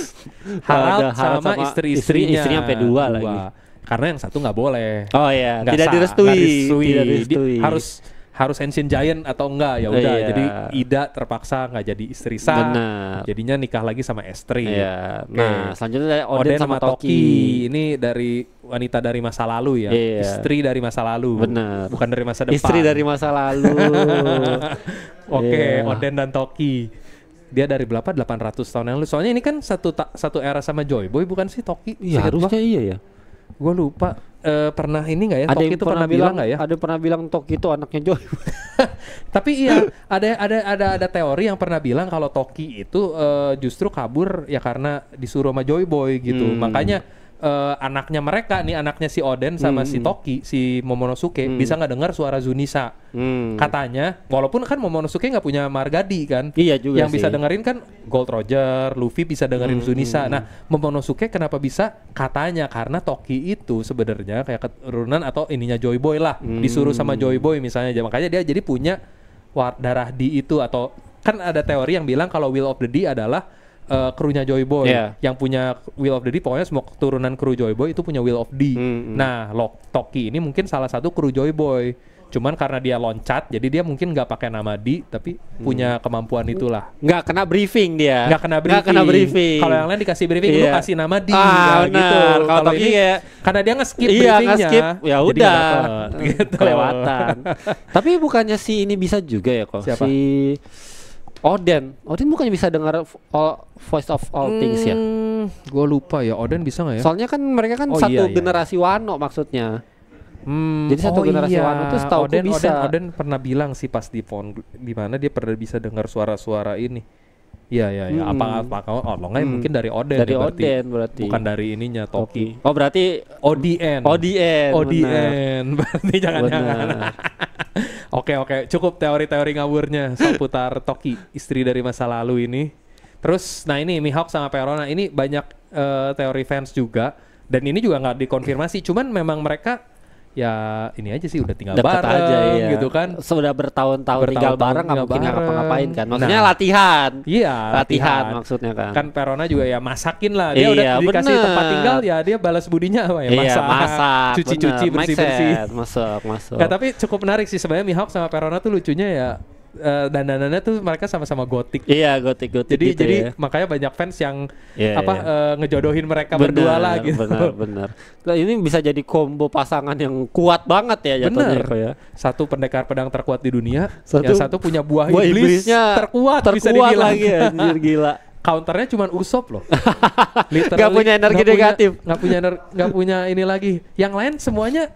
Harald sama istri-istrinya. Istrinya sampai 2 lagi. Karena yang satu nggak boleh. Oh iya, tidak direstui. Harus Ancient Giant atau enggak, ya udah. Jadi Ida terpaksa nggak jadi istri sah. Jadinya nikah lagi sama Estri. Iya. Nah, selanjutnya Oden sama Toki. Ini dari wanita dari masa lalu ya. Istri dari masa lalu. Benar. Bukan dari masa depan. Istri dari masa lalu. Oke, Oden dan Toki. Dia dari berapa? 800 tahun yang lalu. Soalnya ini kan satu era sama Joy Boy, bukan sih Toki? Iya, harusnya iya ya. Gue lupa. Pernah ini nggak ya? Toki itu pernah bilang nggak ya? Ada pernah bilang Toki itu anaknya Joy. Tapi iya, ada teori yang pernah bilang kalau Toki itu justru kabur ya karena disuruh sama Joy Boy gitu. Makanya anaknya mereka nih, anaknya si Oden sama si Toki, si Momonosuke bisa nggak dengar suara Zunisa. Katanya, walaupun kan Momonosuke nggak punya Margadi kan. Iya juga yang sih. bisa dengerin kan Gold Roger, Luffy bisa dengerin Zunisa. Nah, Momonosuke kenapa bisa? Katanya karena Toki itu sebenarnya kayak keturunan atau ininya Joy Boy lah, disuruh sama Joy Boy misalnya. Makanya dia jadi punya darah D itu, atau kan ada teori yang bilang kalau Will of the D adalah krunya Joy Boy. Yang punya Will of the D, pokoknya semua keturunan kru Joy Boy itu punya Will of D. Nah, Toki ini mungkin salah satu kru Joy Boy. Cuman karena dia loncat, jadi dia mungkin nggak pakai nama Di, tapi punya kemampuan itulah. Nggak kena briefing dia. Nggak kena briefing. Kalau yang lain dikasih briefing, lu kasih nama Di. Gitu. Kalau ini kayak karena dia nge-skip briefingnya, nge-skip, ya udah gitu. kelewatan. Tapi bukannya si ini bisa juga ya kok? Siapa? Si Odin bukannya bisa dengar voice of all things ya? Gue lupa ya, Odin bisa nggak ya? Soalnya kan mereka kan satu generasi Wano maksudnya. Jadi satu generasi Wano tuh setahu aku bisa. Odin pernah bilang sih pas di phone di mana dia pernah bisa dengar suara-suara ini. Iya. Apa nggak mungkin dari Odin. Dari Odin berarti. Bukan dari ininya Toki. Oh berarti ODN. Berarti jangan-jangan. Oke, cukup teori-teori ngaburnya seputar Toki, istri dari masa lalu ini. Terus, nah ini Mihawk sama Perona ini banyak teori fans juga, dan ini juga nggak dikonfirmasi. Cuman memang mereka ya ini aja sih udah tinggal deket bareng aja, iya. gitu kan. Sudah bertahun-tahun tinggal bareng nggak mungkin ngapa-ngapain kan. Maksudnya Nah, latihan. Iya, latihan maksudnya kan. Kan Perona juga ya masakin lah. Dia udah dikasih tempat tinggal ya dia balas budinya apa ya? Masak, cuci-cuci, bersih-bersih. Masuk. Nah, tapi cukup menarik sih sebenarnya Mihawk sama Perona tuh lucunya ya. Dandanannya tuh mereka sama-sama gotik. Iya, gotik gitu. Jadi ya. makanya banyak fans yang ngejodohin mereka berdua lah gitu. Benar. Nah, ini bisa jadi combo pasangan yang kuat banget ya jatuhnya kok ya. Satu pendekar pedang terkuat di dunia, yang satu punya buah iblisnya terkuat bisa dibilang. Lagi anjir gila. Counternya cuma Usopp loh. Gak punya energi negatif. Gak punya ini lagi. Yang lain semuanya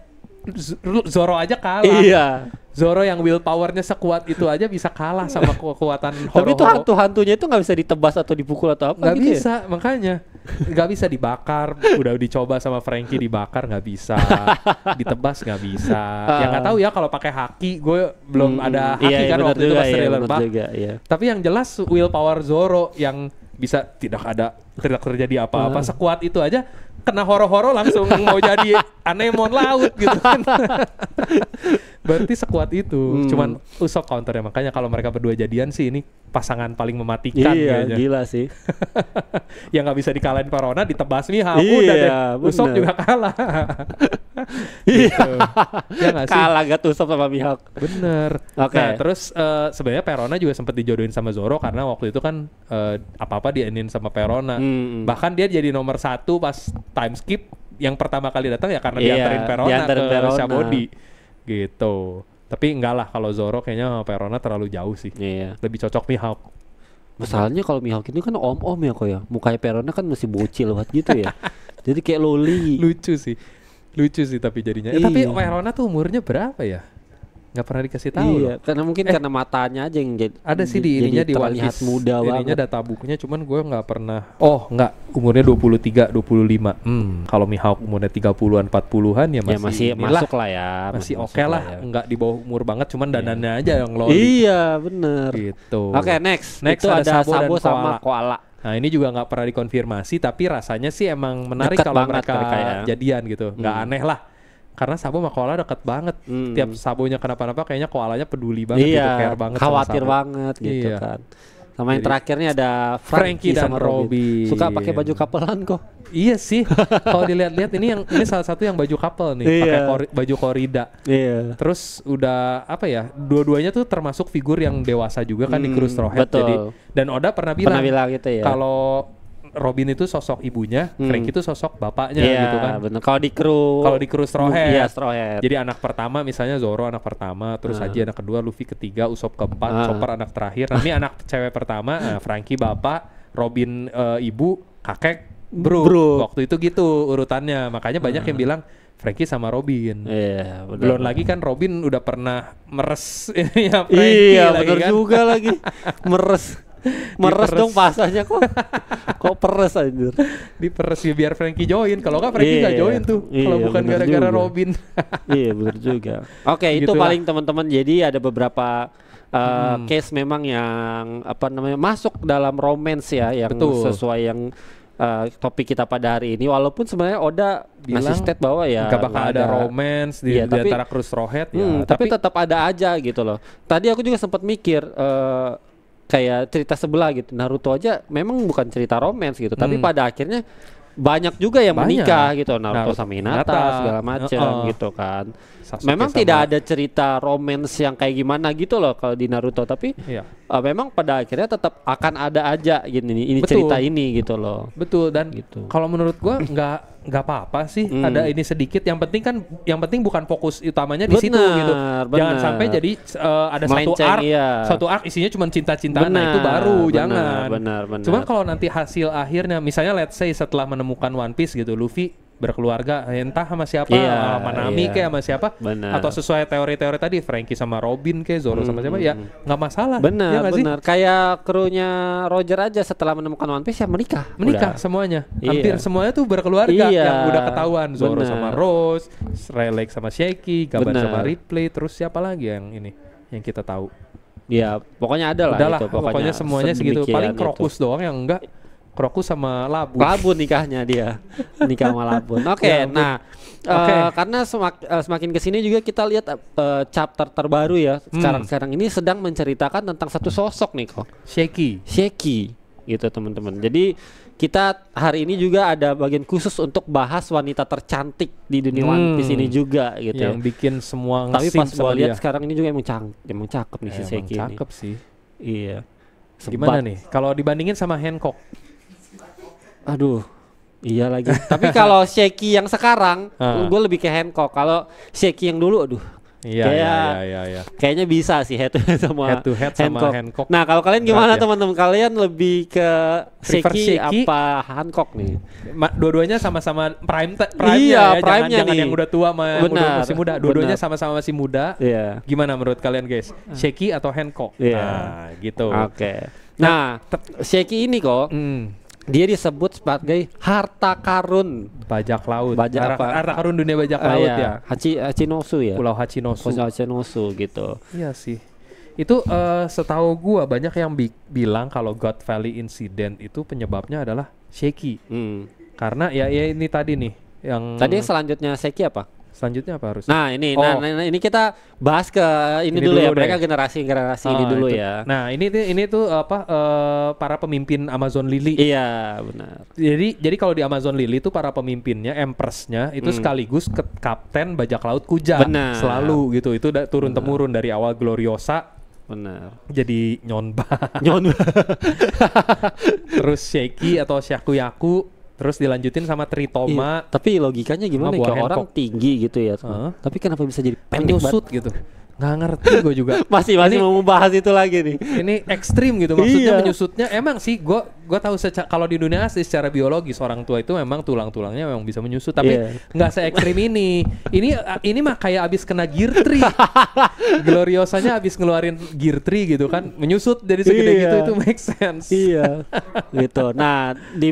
Zoro aja kalah. Iya. Zoro yang willpowernya sekuat itu aja bisa kalah sama kekuatan horo-horo. Tapi itu hantu-hantunya itu nggak bisa ditebas atau dipukul atau apa gitu bisa, ya? makanya nggak bisa dibakar. Udah dicoba sama Frankie dibakar nggak bisa, ditebas nggak bisa. Ya nggak tahu ya kalau pakai haki, gue belum ada haki kan waktu itu pas trailer Bak. Tapi yang jelas willpower Zoro yang bisa tidak terjadi apa-apa sekuat itu aja. Kena horo-horo langsung mau jadi anemon laut gitu kan. Berarti sekuat itu. Cuman Usopp counternya. Makanya kalau mereka berdua jadian sih ini pasangan paling mematikan. Iya kayaknya. Gila sih. Yang gak bisa dikalahin Perona ditebas Mihawk. Udah deh Usopp juga kalah. Gitu. Ya gak sih? Kalah gak tuh Usopp sama Mihawk. Bener. Nah terus sebenarnya Perona juga sempat dijodohin sama Zoro. Karena waktu itu kan apa-apa dianin sama Perona. Bahkan dia jadi nomor 1 pas time skip. Yang pertama kali datang ya karena dianterin Perona ke Shabody gitu. Tapi enggak lah kalau Zoro kayaknya Perona terlalu jauh sih. Lebih cocok Mihawk. Masalahnya kalau Mihawk ini kan om-om ya kok ya. Mukanya Perona kan masih bocil banget gitu ya. Jadi kayak loli. Lucu sih tapi jadinya. Tapi Perona tuh umurnya berapa ya? Nggak pernah dikasih tahu. Iya, karena mungkin karena matanya aja yang jadi. Ada sih di ininya di One Piece muda banget. Ininya data bukunya, cuman gue nggak pernah. Oh nggak, umurnya 23, 25. Kalau Mihawk umurnya 30-an, 40-an ya masih masuk lah ya. Masih oke lah, nggak di bawah umur banget, cuman dandannya aja yang loli. Iya bener. Gitu. Oke, next itu ada Sabo sama Koala. Nah ini juga nggak pernah dikonfirmasi, tapi rasanya sih emang menarik kalau mereka jadian gitu. Nggak aneh lah. Karena Sabo sama Koala deket banget. Tiap Sabonya kenapa-napa kayaknya Koalanya peduli banget gitu, care banget khawatir banget gitu kan. Sama yang terakhirnya ada Frankie sama Robin. Suka pakai baju kapelan kok. Iya sih. Kalau dilihat-lihat ini salah satu yang baju couple nih, pakai baju korida. Iya. Terus udah apa ya? Dua-duanya tuh termasuk figur yang dewasa juga kan di Crew Straw Hat. Jadi dan Oda pernah bilang gitu ya. Kalau Robin itu sosok ibunya, Frankie itu sosok bapaknya gitu kan. Bener. Kalau di Crew Straw Hat. Straw Hat. Jadi anak pertama misalnya Zoro anak pertama, terus Haji anak kedua, Luffy ketiga, Usopp keempat, Chopper anak terakhir. Nah, ini anak cewek pertama, Frankie bapak, Robin ibu, kakek bro. Waktu itu gitu urutannya. Makanya banyak yang bilang Frankie sama Robin. Iya, belum lagi kan Robin udah pernah meres ya Frankie lagi bener kan. juga lagi. Meres dong pasanya kok peres anjir. Diperes ya biar Frankie join. Kalau nggak Frankie nggak join tuh. Kalau bukan gara-gara Robin. Iya benar juga. Oke, itu paling teman-teman. Jadi ada beberapa case memang yang masuk dalam romance ya, yang sesuai yang topik kita pada hari ini. Walaupun sebenarnya Oda ngasih state bahwa ya gak bakal ada romance di antara Crew Straw Hat ya. Tapi tetap ada aja gitu loh. Tadi aku juga sempat mikir kayak cerita sebelah gitu. Naruto aja memang bukan cerita romance gitu, tapi pada akhirnya banyak juga yang Banyak. menikah gitu, Naruto Naruto, sama Hinata, Hinata segala macam gitu kan. Memang tidak ada cerita romance yang kayak gimana gitu loh kalau di Naruto, tapi Iya. memang pada akhirnya tetap akan ada aja gini ini Betul. cerita ini gitu loh. Betul, dan Gitu. kalau menurut gua nggak apa-apa sih ada ini sedikit. Yang penting bukan fokus utamanya di situ Benar, gitu. Jangan benar. sampai jadi ada Melenceng, iya. satu arc isinya cuma cinta-cintaan. Nah, itu Benar, baru benar, jangan. benar. Cuman kalau nanti hasil akhirnya misalnya let's say setelah menemukan One Piece gitu, Luffy berkeluarga entah sama siapa, Iya, sama Nami iya. kayak sama siapa, Benar. atau sesuai teori-teori tadi Frankie sama Robin kayak Zoro sama siapa, ya nggak masalah. Ya Benar, nggak sih? benar. Kayak krunya Roger aja setelah menemukan One Piece ya menikah. Menikah Udah. semuanya. Iya. Hampir semuanya tuh berkeluarga Iya, yang udah ketahuan. Zoro bener. sama Rose, Rayleigh sama Shiki, Gaban Bener. sama Ripley, terus siapa lagi yang ini yang kita tahu? Ya, pokoknya ada lah Udahlah, itu. pokoknya semuanya segitu. sedemikian Paling itu. Krokus doang yang enggak. Krokus sama Labu. Labun nikahnya dia. Nikah sama Labun. Oke, Ya ampun. nah Oke. karena semakin kesini juga kita lihat chapter terbaru ya. Sekarang ini sedang menceritakan tentang satu sosok nih kok. Shiki. Sheki gitu teman-teman. Jadi kita hari ini juga ada bagian khusus untuk bahas wanita tercantik di dunia One Piece ini juga gitu Yang ya. bikin semua Tapi ngesim pas sama gua lihat dia. sekarang ini juga emang cakep nih si Emang Sheki ini. cakep sih. Iya. Gimana Sebat. nih? Kalau dibandingin sama Hancock. Aduh, iya lagi. Tapi kalau Sheki yang sekarang, gue lebih ke Hancock. Kalau Sheki yang dulu, aduh, Iya, kayak- iya. kayaknya bisa sih head to head sama Head to head sama Hancock. Nah, kalau kalian gimana Berat ya. teman-teman? Kalian lebih ke Prefer Sheki Sheki? apa Hancock nih? Dua-duanya sama-sama prime-nya Iya, ya. prime-nya Jangan nih. yang udah tua sama yang Benar, masih muda. Dua-duanya benar. sama-sama masih muda. Iya. Gimana menurut kalian guys? Sheki atau Hancock? Iya. Nah, gitu. Oke. Nah, Sheki ini kok dia disebut sebagai harta karun. Bajak laut. Bajak apa? Harta karun dunia bajak laut ya. Hachinosu ya. Pulau Hachinosu. Pulau Hachinosu gitu. Iya sih. Itu setahu gua banyak yang bilang kalau God Valley Incident itu penyebabnya adalah Sheki. Karena ya ini tadi nih yang Tadi yang selanjutnya Sheki apa? selanjutnya apa harus? Nah ini, Oh. nah ini kita bahas ke ini Ini dulu ya. dulu Mereka deh. generasi ini dulu itu. ya. Nah, ini tuh apa para pemimpin Amazon Lily. Iya benar. Jadi kalau di Amazon Lily itu para pemimpinnya, empressnya itu sekaligus kapten bajak laut Kuja. Benar. Selalu gitu. Itu turun temurun dari awal Gloriosa Benar. jadi Nyonba. Nyon. Terus Sheki atau Syakuyaku, terus dilanjutin sama Tritoma. Tapi logikanya gimana? Sama buah Kayak orang Hancock. tinggi gitu ya. Tapi kenapa bisa jadi pendek Penyusut banget? gitu. Nggak ngerti gue juga. Masih mau membahas itu lagi nih. Ini ekstrim gitu maksudnya Iya. menyusutnya. Emang sih gue tahu kalau di dunia asli secara biologis orang tua itu memang tulang-tulangnya memang bisa menyusut, tapi Iya. nggak se ekstrim ini. Ini mah kayak abis kena gear tree. Gloriosanya abis ngeluarin gear tree gitu kan, menyusut dari segede Iya. gitu, itu make sense. Iya. Gitu. Nah di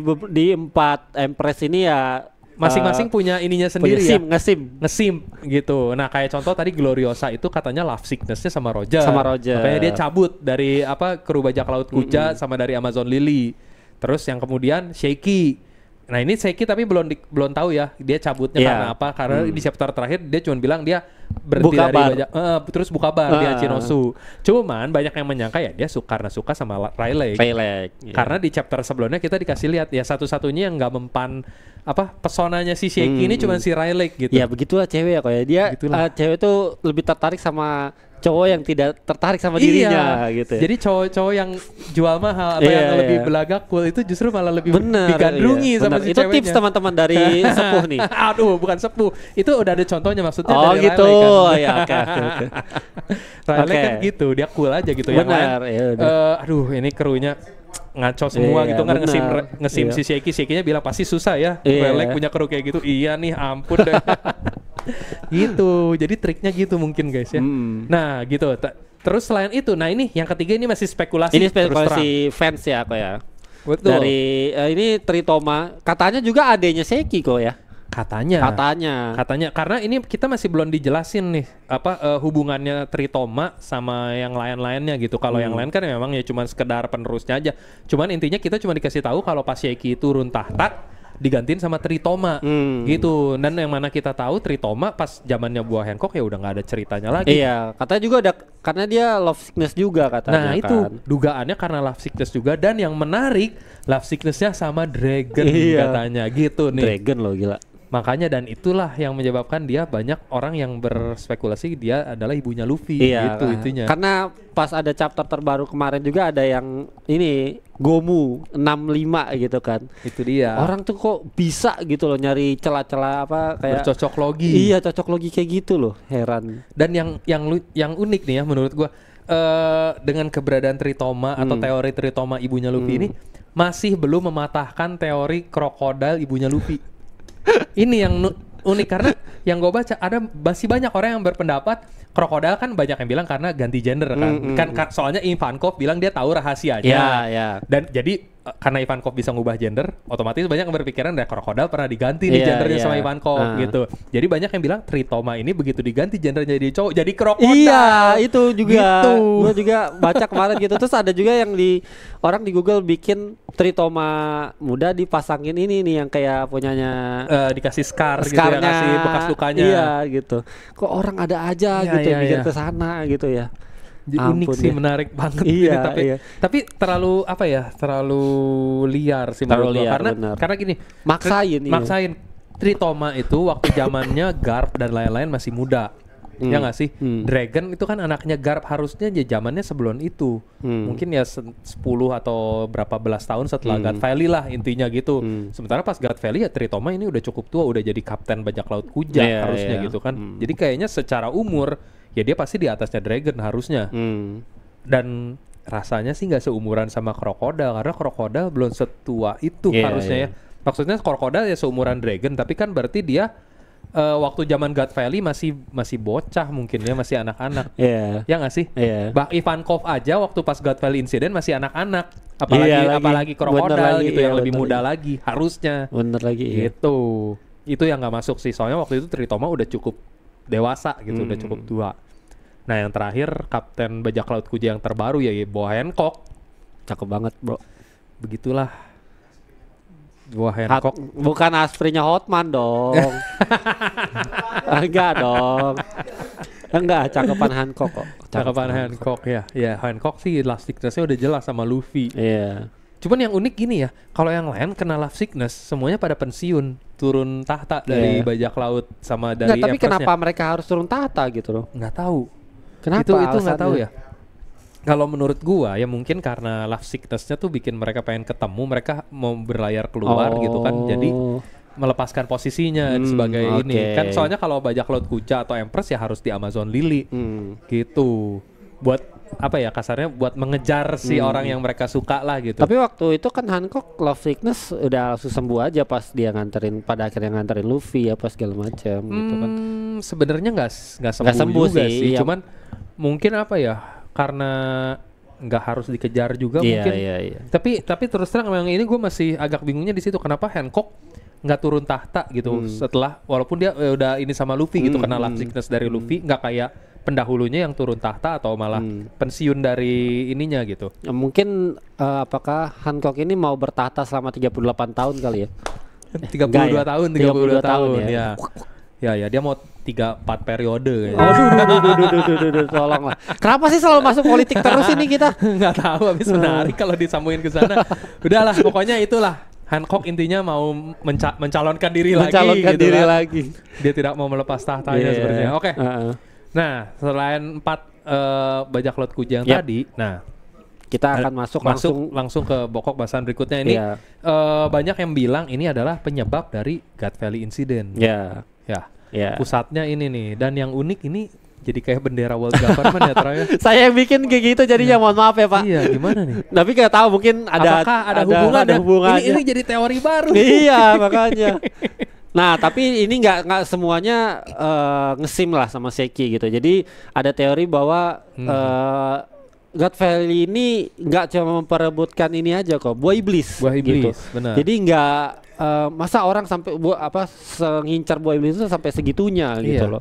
4 Empress ini ya Masing-masing punya ininya sendiri ya. Ngesim gitu. Nah kayak contoh tadi Gloriosa itu katanya love sickness-nya sama Roger. Makanya dia cabut dari kru bajak laut Kuja sama dari Amazon Lily. Terus yang kemudian Sheki. Nah ini Sheki tapi belum tahu ya dia cabutnya karena apa? Karena di chapter terakhir dia cuma bilang dia berhenti Buka dari bar. terus buka bar di Hachinosu. Cuman banyak yang menyangka ya dia karena suka sama Rayleigh. Iya. Karena di chapter sebelumnya kita dikasih lihat ya satu-satunya yang nggak mempan pesonanya si Sheki ini cuma si Rayleigh gitu. Ya begitulah cewek ya kok ya. Dia Begitulah. cewek tuh lebih tertarik sama cowok yang tidak tertarik sama dirinya gitu ya. Jadi cowok-cowok yang jual mahal atau Iya, yang lebih iya. belagak cool itu justru malah lebih Bener, digandrungi iya, sama bener. si Itu ceweknya. tips teman-teman dari sepuh nih. Aduh, bukan sepuh. Itu udah ada contohnya maksudnya Oh dari gitu. Rayleigh kan. Ya oke. Rayleigh Oke. kan gitu, dia cool aja gitu. Yang Benar, lain, ya udah. aduh ini krunya ngaco semua Iya, gitu kan benar. ngesim Iya. si Sheki-nya bilang pasti susah ya. Iya. Rayleigh punya kru kayak gitu. Iya nih, ampun deh. Gitu. Jadi triknya gitu mungkin guys ya. Nah, gitu. Terus selain itu, nah ini yang ketiga ini masih spekulasi. Ini terus spekulasi terang. fans ya kok ya. Betul. Dari ini Tritoma katanya juga adanya Sheki kok ya. Katanya karena ini kita masih belum dijelasin nih hubungannya Tritoma sama yang lain-lainnya gitu. Kalau yang lain kan memang ya cuma sekedar penerusnya aja. Cuman intinya kita cuma dikasih tahu kalau pas Sheki turun tahta digantiin sama Tritoma gitu. Dan yang mana kita tahu Tritoma pas zamannya Buah Hancock ya udah nggak ada ceritanya lagi. Iya, katanya juga ada karena dia love sickness juga katanya. Nah itu dugaannya karena love sickness juga, dan yang menarik love sicknessnya sama Dragon katanya gitu nih. Dragon loh gila. Makanya dan itulah yang menyebabkan dia banyak orang yang berspekulasi dia adalah ibunya Luffy gitu itunya. Karena pas ada chapter terbaru kemarin juga ada yang ini Gomu 65 gitu kan. Itu dia. Orang tuh kok bisa gitu loh nyari celah-celah apa kayak bercocok logi. Iya, cocok logi kayak gitu loh, heran. Dan yang unik nih ya menurut gua dengan keberadaan Tritoma atau teori Tritoma ibunya Luffy ini masih belum mematahkan teori krokodil ibunya Luffy. Ini yang unik karena yang gue baca ada masih banyak orang yang berpendapat krokodil kan banyak yang bilang karena ganti gender kan soalnya Ivankov bilang dia tahu rahasianya dan jadi karena Ivankov bisa ngubah gender otomatis banyak yang berpikiran dari krokodil pernah diganti nih gendernya sama Ivankov gitu. Jadi banyak yang bilang Tritoma ini begitu diganti gendernya jadi cowok jadi krokodil. Iya itu juga gitu. Gue juga baca kemarin gitu. Terus ada juga yang orang di Google bikin Tritoma muda dipasangin ini nih yang kayak punyanya dikasih scar gitu ya, kasih bekas lukanya. Iya gitu. Kok orang ada aja gitu mikir ke sana gitu ya. Unik sih, menarik banget ini, tapi terlalu apa ya, terlalu liar sih menurut gue karena gini maksain Tritoma itu waktu zamannya Garp dan lain-lain masih muda. Ya nggak sih? Dragon itu kan anaknya Garp, harusnya zamannya sebelum itu. Mungkin ya 10 atau berapa belas tahun setelah God Valley lah intinya gitu. Sementara pas God Valley ya Tritoma ini udah cukup tua, udah jadi kapten bajak laut kuja harusnya gitu kan. Jadi kayaknya secara umur ya dia pasti di atasnya Dragon harusnya. Dan rasanya sih nggak seumuran sama krokodil karena krokodil belum setua itu harusnya ya. Maksudnya krokodil ya seumuran Dragon, tapi kan berarti dia waktu zaman God Valley masih bocah mungkin ya, masih anak-anak. Ya nggak sih? Bah Ivankov aja waktu pas God Valley Incident masih anak-anak. Apalagi krokodil gitu yang lebih muda lagi harusnya. Bener lagi. Gitu. Itu yang nggak masuk sih. Soalnya waktu itu Tritoma udah cukup dewasa gitu, udah cukup tua. Nah yang terakhir kapten bajak laut kuja yang terbaru ya Buah Hancock. Cakep banget bro. Begitulah Buah Hancock. Bukan asprinya Hotman dong. Enggak dong. Enggak, cakepan Hancock kok. Cakepan Hancock ya. Ya Hancock sih love sickness-nya udah jelas sama Luffy. Iya. Cuman yang unik gini ya, kalau yang lain kena love sickness semuanya pada pensiun, turun tahta dari bajak laut sama dari Nggak, tapi kenapa mereka harus turun tahta gitu loh? Nggak tahu. Kenapa? Itu nggak tahu ya. Kalau menurut gua ya mungkin karena love sickness-nya tuh bikin mereka pengen ketemu, mereka mau berlayar keluar gitu kan, jadi melepaskan posisinya sebagai ini kan. Soalnya kalau bajak laut kuja atau Empress ya harus di Amazon Lily gitu. Buat apa ya kasarnya buat mengejar si orang yang mereka suka lah gitu. Tapi waktu itu kan Hancock love sickness udah langsung sembuh aja pas dia pada akhirnya nganterin Luffy apa segala macam gitu kan. Sebenarnya nggak sembuh juga sih. Cuman mungkin apa ya karena nggak harus dikejar juga mungkin. Tapi terus terang memang ini gue masih agak bingungnya di situ kenapa Hancock nggak turun tahta gitu setelah walaupun dia udah ini sama Luffy gitu kena love sickness dari Luffy, nggak kayak pendahulunya yang turun tahta atau malah pensiun dari ininya gitu. Mungkin apakah Hancock ini mau bertahta selama 38 tahun kali ya? 32 tahun ya. Ya dia mau 3-4 periode. Aduh, tolong lah. Kenapa sih selalu masuk politik terus ini kita? Nggak tahu, habis menarik kalau disambungin ke sana. Udahlah, pokoknya itulah. Hancock intinya mau mencalonkan diri lagi. Dia tidak mau melepas tahtanya sebenarnya. Oke. Nah, selain 4 bajak laut kuja yang tadi, nah kita akan langsung ke pokok bahasan berikutnya ini. Banyak yang bilang ini adalah penyebab dari God Valley Incident. Pusatnya ini nih, dan yang unik ini jadi kayak bendera world government ya Troy. Saya yang bikin kayak gitu jadinya, mohon maaf ya Pak. Iya, gimana nih? Tapi nggak tahu mungkin apakah ada hubungannya. Ini jadi teori baru. Iya, makanya. Nah, tapi ini nggak semuanya ngesim lah sama Seki gitu. Jadi ada teori bahwa God Valley ini nggak cuma memperebutkan ini aja kok, buah iblis. Gitu. Benar. Jadi nggak masa orang sampai ngincar buah iblis itu sampai segitunya gitu loh.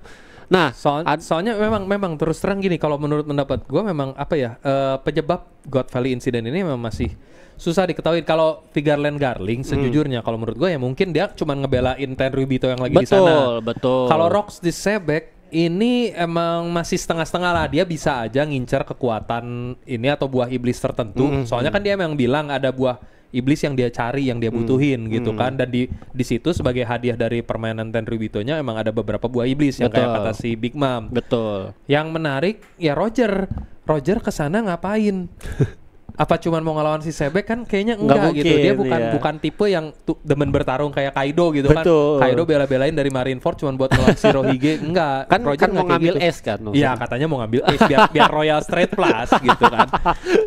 Nah, soalnya memang terus terang gini, kalau menurut pendapat gue memang apa ya, penyebab God Valley Incident ini memang masih susah diketahui. Kalau Vigarland Garling sejujurnya kalau menurut gue ya mungkin dia cuma ngebelain Ten Rubito yang lagi di sana. Betul. Kalau Rox di Sebek ini emang masih setengah-setengah lah. Dia bisa aja ngincer kekuatan ini atau buah iblis tertentu. Soalnya kan dia memang bilang ada buah iblis yang dia cari, yang dia butuhin gitu kan. Dan di situ sebagai hadiah dari permainan Ten Rubitonya emang ada beberapa buah iblis yang kayak kata si Big Mom. Betul. Yang menarik ya Roger kesana ngapain? Apa cuman mau ngelawan si Sebek kan kayaknya enggak gitu. Dia bukan tipe yang demen bertarung kayak Kaido gitu. Betul. Kan. Kaido bela-belain dari Marineford cuman buat ngelawan Shirohige. Enggak. Kan Roger mau ngambil gitu. es kan. Iya, katanya mau ngambil es biar Royal Straight Plus gitu kan.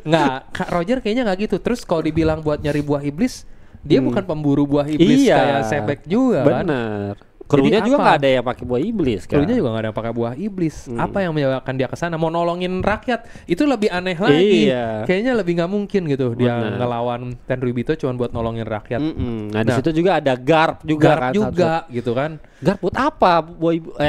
Enggak, Roger kayaknya enggak gitu. Terus kalau dibilang buat nyari buah iblis, dia bukan pemburu buah iblis kayak Sebek juga kan. Bener. Krunya juga nggak ada yang pakai buah iblis kan? Krunya juga nggak ada yang pakai buah iblis. Apa yang menyebabkan dia kesana? Mau nolongin rakyat? Itu lebih aneh lagi. Kayaknya lebih nggak mungkin gitu. Dia ngelawan Ten Rubito cuma buat nolongin rakyat. Nah, di situ juga ada Garp juga kan? Gitu kan? Garp buat apa?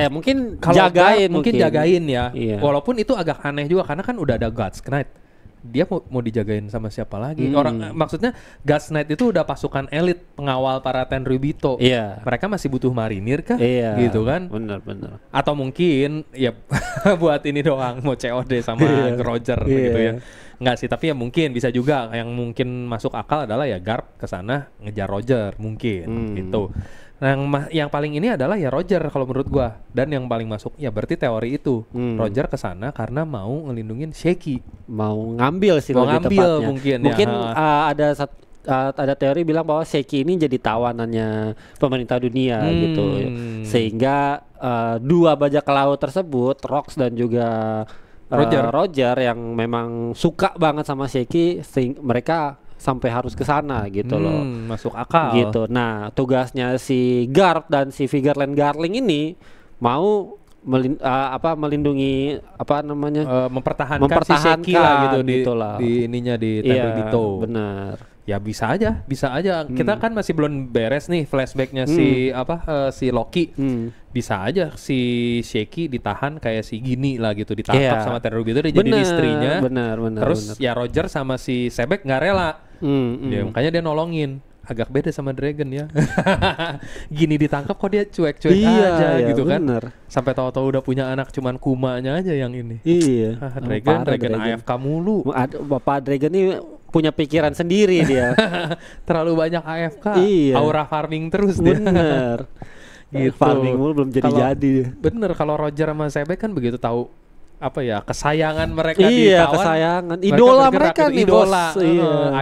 Mungkin kalau jagain mungkin jagain ya. Iya. Walaupun itu agak aneh juga karena kan udah ada God's Knight. Dia mau dijagain sama siapa lagi? Maksudnya God's Knight itu udah pasukan elit pengawal para Ten Rubito. Iya. Mereka masih butuh marinir kah? Iya. Gitu kan? Bener. Atau mungkin ya buat ini doang mau COD sama Roger gitu ya. Enggak sih, tapi ya mungkin bisa juga yang mungkin masuk akal adalah ya Garp kesana ngejar Roger mungkin gitu. Nah, yang paling ini adalah ya Roger kalau menurut gua, dan yang paling masuk ya berarti teori itu Roger kesana karena mau ngelindungin Sheki, mau ngambil sih mau lebih ngambil tepatnya. Mungkin ada teori bilang bahwa Sheki ini jadi tawanannya pemerintah dunia gitu, sehingga dua bajak laut tersebut, Rox dan juga Roger yang memang suka banget sama Sheki, mereka sampai harus ke sana gitu loh. Masuk akal. Gitu. Nah, tugasnya si Garp dan si Vigarland Garling ini mau melindungi mempertahankan si Sheki lah gitu di ininya di Ten Rubito. Benar. Ya bisa aja. Kita kan masih belum beres nih flashbacknya si Loki. Bisa aja si Sheki ditahan kayak si Gini lah gitu, ditangkap sama Ten Rubito, dia jadi istrinya. Benar. Terus ya Roger sama si Sebek nggak rela. Ya, makanya dia nolongin. Agak beda sama Dragon ya. Gini ditangkap kok dia cuek-cuek aja gitu kan. Sampai tahu-tahu udah punya anak cuman Kumanya aja yang ini. Iya. Dragon AFK mulu. Bapak Dragon ini punya pikiran sendiri dia. Terlalu banyak AFK. Iya. Aura farming terus dia. Bener. Gitu. Farming mulu belum jadi. Bener, kalau Roger sama Sebek kan begitu tahu kesayangan mereka ditawan, kesayangan idola mereka gitu, nih idola,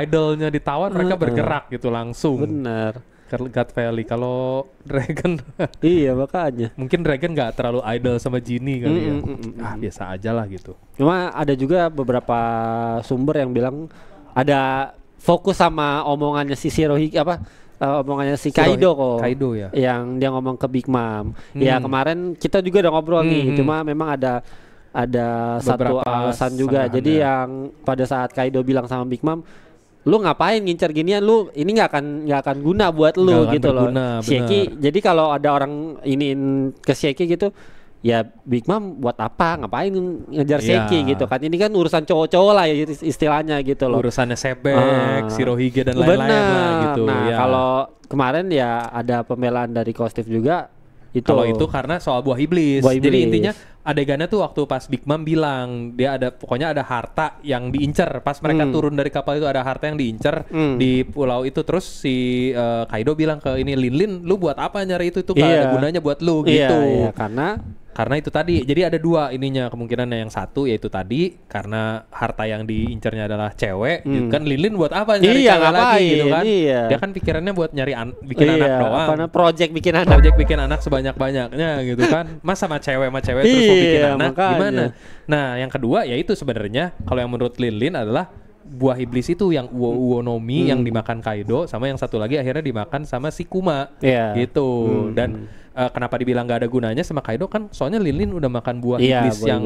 idolnya ditawan, mereka bergerak gitu langsung. Bener. God Valley. Kalau Dragon iya makanya mungkin Dragon nggak terlalu idol sama Genie kali ya. Biasa aja lah gitu. Cuma ada juga beberapa sumber yang bilang ada fokus sama omongannya si Shirohige omongannya si Kaido kok. Kaido ya. Yang dia ngomong ke Big Mom. Ya kemarin kita juga udah ngobrol nih. Cuma memang ada satu alasan juga. Jadi yang pada saat Kaido bilang sama Big Mom, lu ngapain ngincer ginian, lu ini nggak akan guna buat lu gitu loh. Sheki. Jadi kalau ada orang iniin ke Sheki gitu, ya Big Mom buat apa? Ngapain ngejar Sheki gitu kan? Ini kan urusan cowok-cowok lah ya istilahnya gitu loh. Urusannya Sebek, Shirohige dan lain-lain lah gitu. Nah, kalau kemarin ya ada pembelaan dari Kostif juga. Kalau itu karena soal buah iblis. Jadi intinya adegannya tuh waktu pas Big Mom bilang dia pokoknya ada harta yang diincer. Pas mereka turun dari kapal itu ada harta yang diincer di pulau itu. Terus si Kaido bilang ke ini Lin, lu buat apa nyari itu gak ada gunanya buat lu gitu. Iya, karena itu tadi. Jadi ada dua ininya kemungkinannya. Yang satu yaitu tadi karena harta yang diincernya adalah cewek. Gitu kan Lin buat apa nyari cewek lagi gitu kan. Dia kan pikirannya buat nyari bikin anak doang. Project bikin anak sebanyak-banyaknya gitu kan. Masa sama cewek terus mau bikin anak gimana? Nah, yang kedua yaitu sebenarnya kalau yang menurut Lin adalah buah iblis itu yang Uonomi yang dimakan Kaido, sama yang satu lagi akhirnya dimakan sama si Kuma gitu. Dan kenapa dibilang gak ada gunanya sama Kaido kan soalnya Lin udah makan buah iblis yang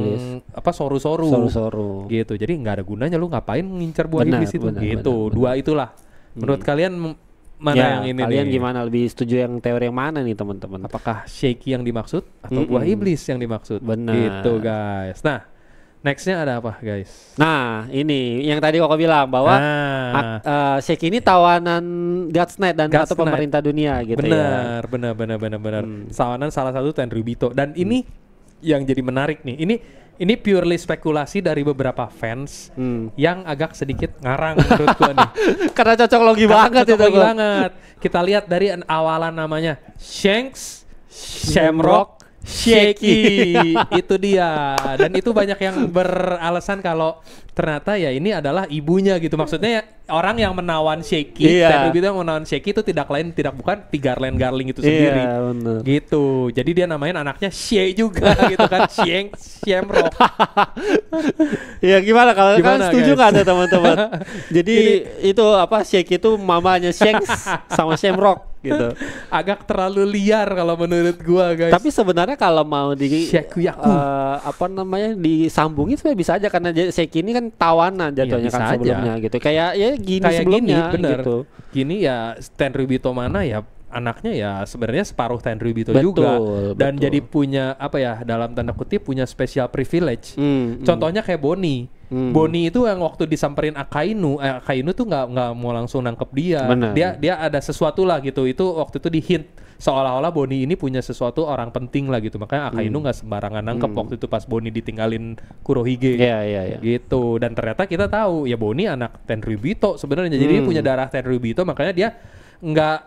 soru-soru gitu. Jadi gak ada gunanya, lu ngapain ngincar buah iblis itu gitu. Dua itulah menurut kalian mana Ya, yang ini kalian nih? gimana? Lebih setuju yang teori yang mana nih teman-teman? Apakah shaky yang dimaksud atau buah iblis yang dimaksud? Benar. Gitu guys. Nah, nextnya ada apa guys? Nah, ini yang tadi Koko bilang bahwa Sheikh ini tawanan God's Knight dan God's atau Knight. pemerintah dunia gitu ya. Benar. Tawanan salah satu Tenryubito. Dan ini yang jadi menarik nih. Ini purely spekulasi dari beberapa fans yang agak sedikit ngarang menurut gua nih. Karena cocok logi banget Cocok itu lagi gua. banget. Kita lihat dari awalan namanya Shanks, Shamrock, Shaky. Itu dia. Dan itu banyak yang beralasan kalau ternyata ya ini adalah ibunya gitu. Maksudnya ya, orang yang menawan Shaky, Tenryubito yang menawan Shaky itu tidak lain tidak bukan Figarland Garling itu sendiri. Iya, bener. Gitu. Jadi dia namain anaknya Shay juga gitu kan. Shanks, Shamrock. Ya gimana kalau kan Gimana, setuju guys? nggak ada teman-teman? Jadi itu apa Sheikh itu mamanya Shanks sama Shamrock gitu. Agak terlalu liar kalau menurut gua guys. Tapi sebenarnya kalau mau di Shakuyaku. apa namanya disambungin sebenarnya bisa aja karena Sheikh ini kan tawanan jatuhnya bisa kan aja. sebelumnya gitu. Kayak ya gini Kayak sebelumnya gini, bener. gitu. Gini ya Tenryubito mana ya anaknya ya sebenarnya separuh Tenryubito Betul, juga dan betul. jadi punya apa ya dalam tanda kutip punya special privilege. Contohnya kayak Bonnie. Bonnie itu yang waktu disamperin Akainu, Akainu tuh nggak mau langsung nangkep dia. Bener. Dia ada sesuatu lah gitu. Itu waktu itu di hint seolah-olah Bonnie ini punya sesuatu orang penting lah gitu. Makanya Akainu nggak sembarangan nangkep waktu itu pas Bonnie ditinggalin Kurohige. Iya. Gitu. Dan ternyata kita tahu ya Bonnie anak Tenryubito sebenarnya. Jadi dia punya darah Tenryubito makanya dia nggak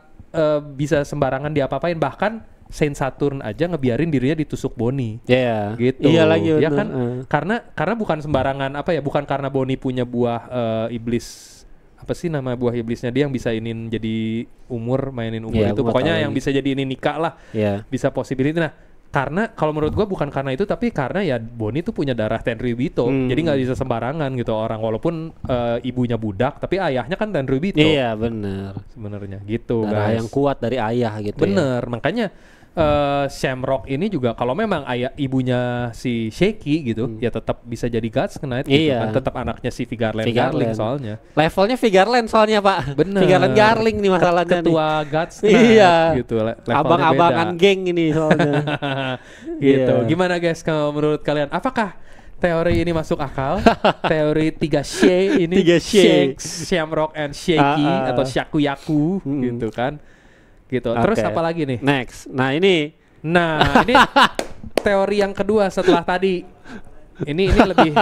bisa sembarangan diapa-apain. Bahkan Saint Saturn aja ngebiarin dirinya ditusuk Bonnie. Iya. Gitu. Iya lagi Ya bener. kan? Karena bukan sembarangan apa ya, bukan karena Bonnie punya buah iblis. Apa sih nama buah iblisnya dia yang bisa inin jadi umur, mainin umur Iya, itu. gua Pokoknya tahu yang lagi. bisa jadi ini nikah lah. Iya. Bisa possibility. Nah, karena kalau menurut gua bukan karena itu tapi karena ya Bonnie tuh punya darah Tenryubito. Jadi nggak bisa sembarangan gitu orang walaupun ibunya budak tapi ayahnya kan Tenryubito. Iya benar. Sebenarnya gitu Darah guys. yang kuat dari ayah gitu. Bener, makanya Shamrock ini juga kalau memang ayah ibunya si Shaky gitu, ya tetap bisa jadi God's Knight gitu Iya. kan, tetap anaknya si Figarland Figarland. Garling soalnya. Levelnya Figarland soalnya Pak. Bener. Figarland Garling nih masalahnya nih. Ketua God's Knight Iya. gitu, levelnya Abang-abangan beda. geng ini soalnya. Gitu. Iya. Gimana guys kalau menurut kalian? Apakah teori ini masuk akal? Teori 3 Shay ini 3 Shay. Shanks, Shamrock and Shaky atau Shakuyaku gitu kan. Gitu. Terus Oke. apa lagi nih? Next. Nah ini Nah, ini teori yang kedua setelah tadi. Ini lebih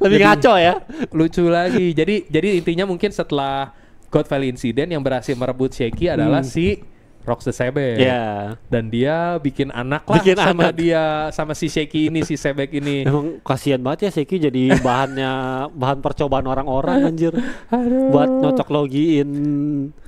lebih ngaco ya. lucu lagi. Jadi intinya mungkin setelah God Valley Incident yang berhasil merebut Shaky adalah si Rox the Sebek. Ya. Dan dia bikin anak lah Bikin sama anak. dia sama si Shaky ini, si Sebek ini. Emang kasihan banget ya Seki jadi bahan percobaan orang-orang anjir. Buat nyocok logiin.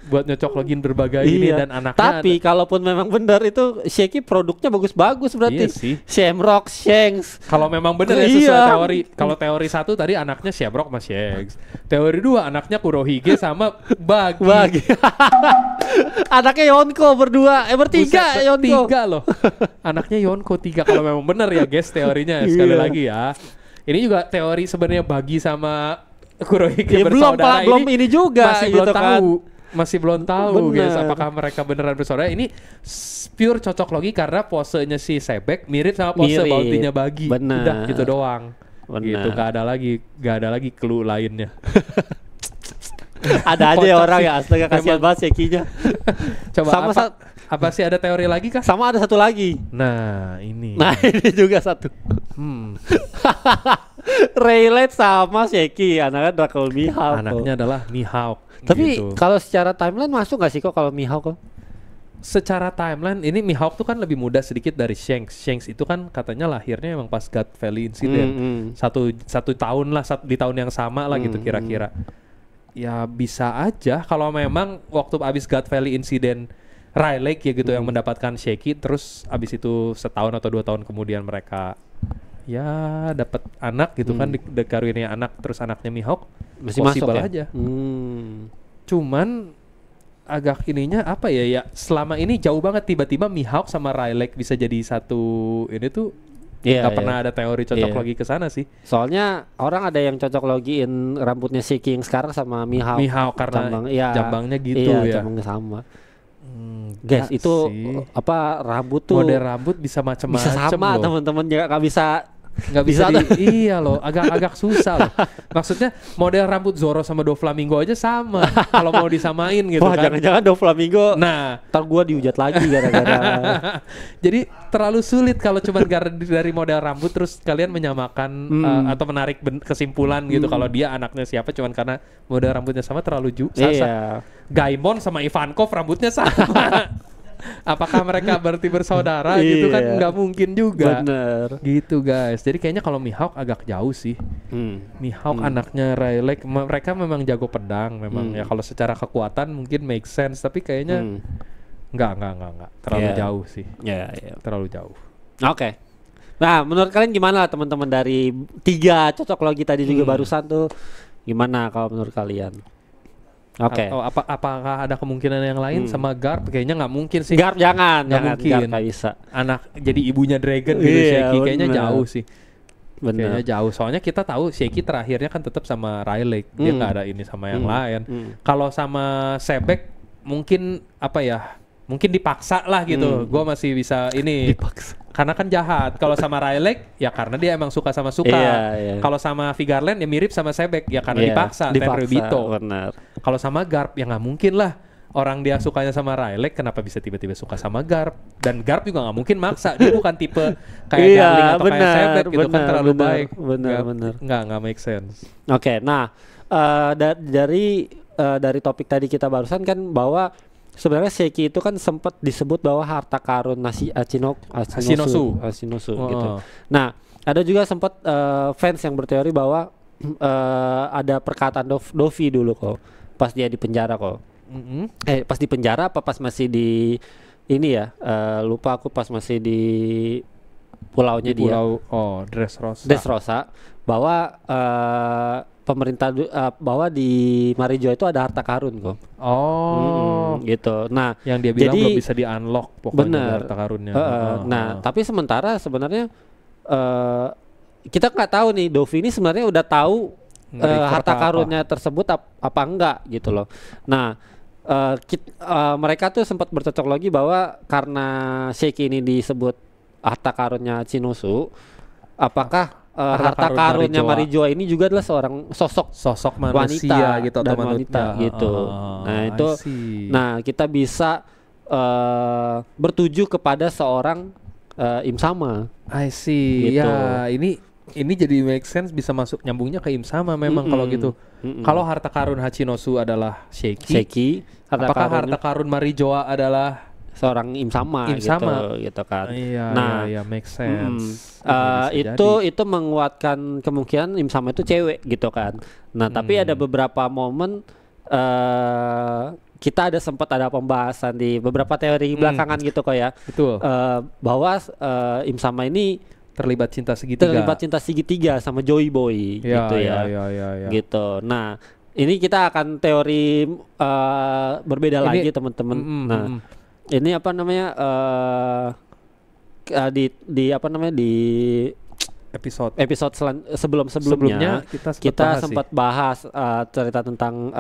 Buat nyocok login berbagai ini dan anaknya Tapi kalaupun memang benar itu Sheki produknya bagus-bagus berarti. Iya sih. Shamrock, Shanks. kalau memang benar ya Iya. sesuai teori. Kalau teori 1 tadi anaknya Shamrock sama Shanks. Teori 2 anaknya Kurohige sama Bagi. Bagi. Anaknya Yonko berdua, bertiga Buset, Yonko. 3 loh. Anaknya Yonko 3 kalau memang benar ya guys teorinya sekali Iya. lagi ya. Ini juga teori sebenarnya Bagi sama Kurohige Ya, belum bersaudara belum ini juga masih gitu belum kan. tahu. Masih belum tahu Bener. guys apakah mereka beneran bersaudara. Ini pure cocok logi karena posenya si Sebek mirip sama pose Mirip. Bounty-nya Bagi. Bener. Udah gitu doang. Bener. Gitu gak ada lagi clue lainnya. Ada aja ya Kocak orang sih. ya astaga kasihan Emang. banget Shekinya. Coba Sama apa sih ada teori lagi kah? Sama ada satu lagi. Nah, ini. Nah, ini juga satu. Rayleigh sama Sheki, anaknya Dracul Mihawk. Anaknya adalah Mihawk. Tapi gitu. kalau secara timeline masuk gak sih kok kalau Mihawk kok? Secara timeline ini Mihawk tuh kan lebih muda sedikit dari Shanks. Shanks itu kan katanya lahirnya emang pas God Valley Incident. Satu tahun lah di tahun yang sama lah gitu kira-kira. Ya bisa aja kalau memang waktu abis God Valley Incident Rayleigh ya gitu yang mendapatkan Shaky, terus abis itu setahun atau 2 tahun kemudian mereka ya dapat anak gitu kan dikaruniai anak, terus anaknya Mihawk Masih masuk possible ya? aja. Cuman agak ininya apa ya selama ini jauh banget tiba-tiba Mihawk sama Rayleigh bisa jadi satu ini tuh Iya, Nggak iya. pernah ada teori cocok Iya. logi ke sana sih. Soalnya orang ada yang cocok logiin rambutnya Shiki yang sekarang sama Mihawk. Mihawk karena jambangnya gitu iya, ya. jambangnya sama. Enggak Guys, itu sih. apa rambut tuh Model rambut bisa macam-macam bisa sama loh. teman-teman, nggak bisa Nggak bisa iya loh, agak susah loh. Maksudnya model rambut Zoro sama Doflamingo aja sama. Kalau mau disamain gitu Wah, kan. jangan-jangan Doflamingo. Nah, Ntar gua dihujat lagi gara-gara. jadi terlalu sulit kalau cuma dari model rambut terus kalian menyamakan atau menarik kesimpulan gitu kalau dia anaknya siapa cuman karena model rambutnya sama terlalu sasa. Iya. Gaimon sama Ivankov rambutnya sama. Apakah mereka berarti bersaudara gitu kan? Iya. Nggak mungkin juga. Bener. Gitu guys. Jadi kayaknya kalau Mihawk agak jauh sih. Mihawk anaknya Rayleigh, mereka memang jago pedang, memang ya kalau secara kekuatan mungkin make sense, tapi kayaknya enggak. Terlalu Yeah. jauh sih. Ya, ya. Terlalu jauh. Oke. Nah, menurut kalian gimana teman-teman dari 3 cocok logi tadi juga barusan tuh? Gimana kalau menurut kalian? Oke. Atau apakah ada kemungkinan yang lain sama Garp? Kayaknya nggak mungkin sih. Garp jangan, Nggak mungkin. Garp nggak bisa. Anak jadi ibunya Dragon gitu, Iya, Sheki kayaknya bener. jauh sih. Kayaknya Bener. jauh. Soalnya kita tahu Sheki terakhirnya kan tetap sama Rayleigh. Dia nggak ada ini sama yang lain. Kalau sama Sebek mungkin apa ya? Mungkin dipaksa lah gitu. Gua masih bisa ini. Dipaksa. Karena kan jahat. Kalau sama Rayleigh ya karena dia emang suka sama suka. Iya. Kalau sama Vigarland ya mirip sama Sebek ya karena Iya, dipaksa. Tenryubito. Benar. Kalau sama Garp ya nggak mungkin lah. Orang dia sukanya sama Rayleigh, kenapa bisa tiba-tiba suka sama Garp? Dan Garp juga nggak mungkin maksa. Dia bukan tipe kayak Iya, Darling atau kayak benar, Sebek gitu kan benar, terlalu benar, baik. benar. Nggak make sense. Oke, nah dari topik tadi kita barusan kan bahwa sebenarnya Sheki itu kan sempat disebut bahwa harta karun Ashinosu gitu. Nah, ada juga sempat fans yang berteori bahwa ada perkataan Dovi dulu kok pas dia di penjara kok. Pas di penjara apa pas masih di ini ya? Lupa aku pas masih di pulaunya Di dia. pulau Dressrosa bahwa pemerintah bahwa di Marijo itu ada harta karun kok. Gitu. Nah, yang dia bilang jadi, belum bisa di-unlock pokoknya bener. harta karunnya. Nah, tapi sementara sebenarnya kita nggak tahu nih Dovi ini sebenarnya udah tahu harta karunnya tersebut apa enggak gitu loh. Nah, mereka tuh sempat bercocok lagi bahwa karena Sheki ini disebut harta karunnya Shinosu, apakah harta karunnya Marijoa ini juga adalah seorang sosok wanita manusia gitu atau dan wanita gitu. Nah, itu kita bisa bertuju kepada seorang Im-sama. I see. Gitu. Ya, ini jadi make sense, bisa masuk nyambungnya ke Im-sama memang kalau gitu. Kalau harta karun Hachinosu adalah Sheki, apakah harta karun Marijoa adalah seorang Im-sama gitu kan. Nah, iya make sense. Itu menguatkan kemungkinan Im-sama itu cewek gitu kan. Nah, tapi ada beberapa momen kita sempat ada pembahasan di beberapa teori belakangan gitu kok ya. Betul. Bahwa Im-sama ini terlibat cinta segitiga sama Joy Boy gitu ya. Gitu. Nah, ini kita akan teori berbeda lagi teman-teman. Nah, ini apa namanya di episode sebelumnya kita sempat bahas cerita tentang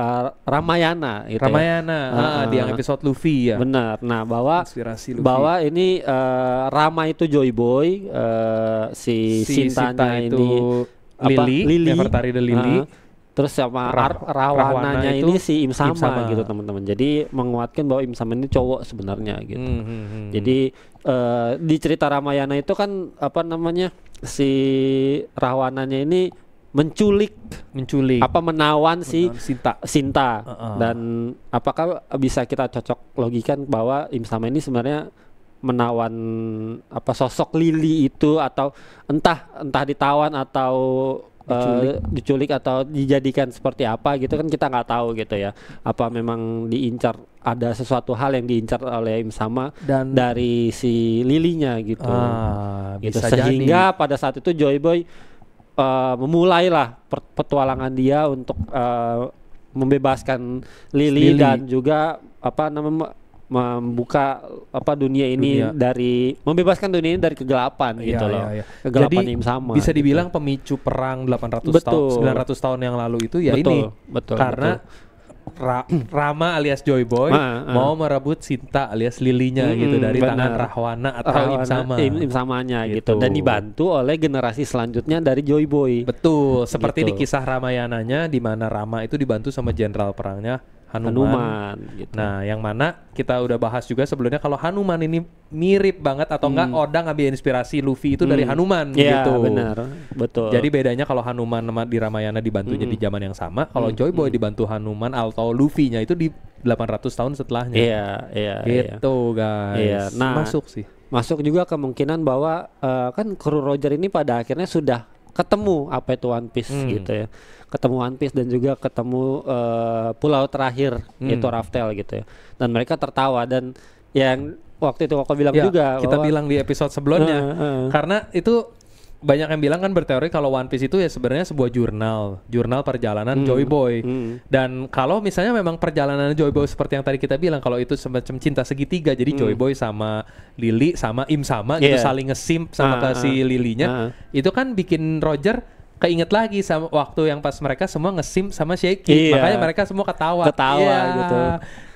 Ramayana gitu. Di yang episode Luffy ya. Benar. Nah, bahwa inspirasi Luffy. bahwa ini Rama itu Joy Boy, si Sintanya itu ini Lily. Nefertari the Lily. Terus sama Rawananya ini si Im-sama gitu teman-teman. Jadi menguatkan bahwa Im-sama ini cowok sebenarnya gitu. Jadi di cerita Ramayana itu kan apa namanya si Rawananya ini menculik menawan si Sinta. Dan apakah bisa kita cocok logikan bahwa Im-sama ini sebenarnya menawan sosok Lily itu, atau entah ditawan atau diculik atau dijadikan seperti apa gitu kan, kita nggak tahu gitu ya. Apa memang diincar, ada sesuatu hal yang diincar oleh Im-sama dan dari si Lilinya gitu. Gitu. Sehingga pada saat itu Joy Boy memulailah petualangan dia untuk membebaskan Lily dan juga membuka dunia ini dari membebaskan dunia ini dari kegelapan gitu loh. Kegelapan Jadi yang sama. bisa dibilang pemicu perang 800 tahun 900 tahun yang lalu itu ya ini. Karena Rama alias Joy Boy mau merebut Sinta alias Lilinya gitu dari tangan Rahwana atau Imsamanya gitu. Dan dibantu oleh generasi selanjutnya dari Joy Boy. Betul, seperti di kisah Ramayananya di mana Rama itu dibantu sama jenderal perangnya Hanuman gitu. Nah, yang mana kita udah bahas juga sebelumnya kalau Hanuman ini mirip banget atau enggak Oda ngambil inspirasi Luffy itu dari Hanuman gitu. Benar, betul. Jadi bedanya kalau Hanuman di Ramayana dibantunya di zaman yang sama, kalau Joy Boy dibantu Hanuman atau Luffy-nya itu di 800 tahun setelahnya. Iya. Gitu guys. Iya. Nah, masuk juga kemungkinan bahwa kan kru Roger ini pada akhirnya sudah ketemu apa itu One Piece gitu ya. Ketemu One Piece dan juga ketemu pulau terakhir yaitu Raftel gitu ya. Dan mereka tertawa dan yang waktu itu aku bilang juga kita bilang di episode sebelumnya karena itu banyak yang bilang kan berteori kalau One Piece itu ya sebenarnya sebuah jurnal perjalanan Joy Boy. Dan kalau misalnya memang perjalanan Joy Boy seperti yang tadi kita bilang kalau itu semacam cinta segitiga, jadi Joy Boy sama Lily sama Im sama gitu saling ngesimp sama si Lilinya, itu kan bikin Roger keinget lagi sama waktu yang pas mereka semua ngesim sama Shaky, makanya mereka semua ketawa gitu.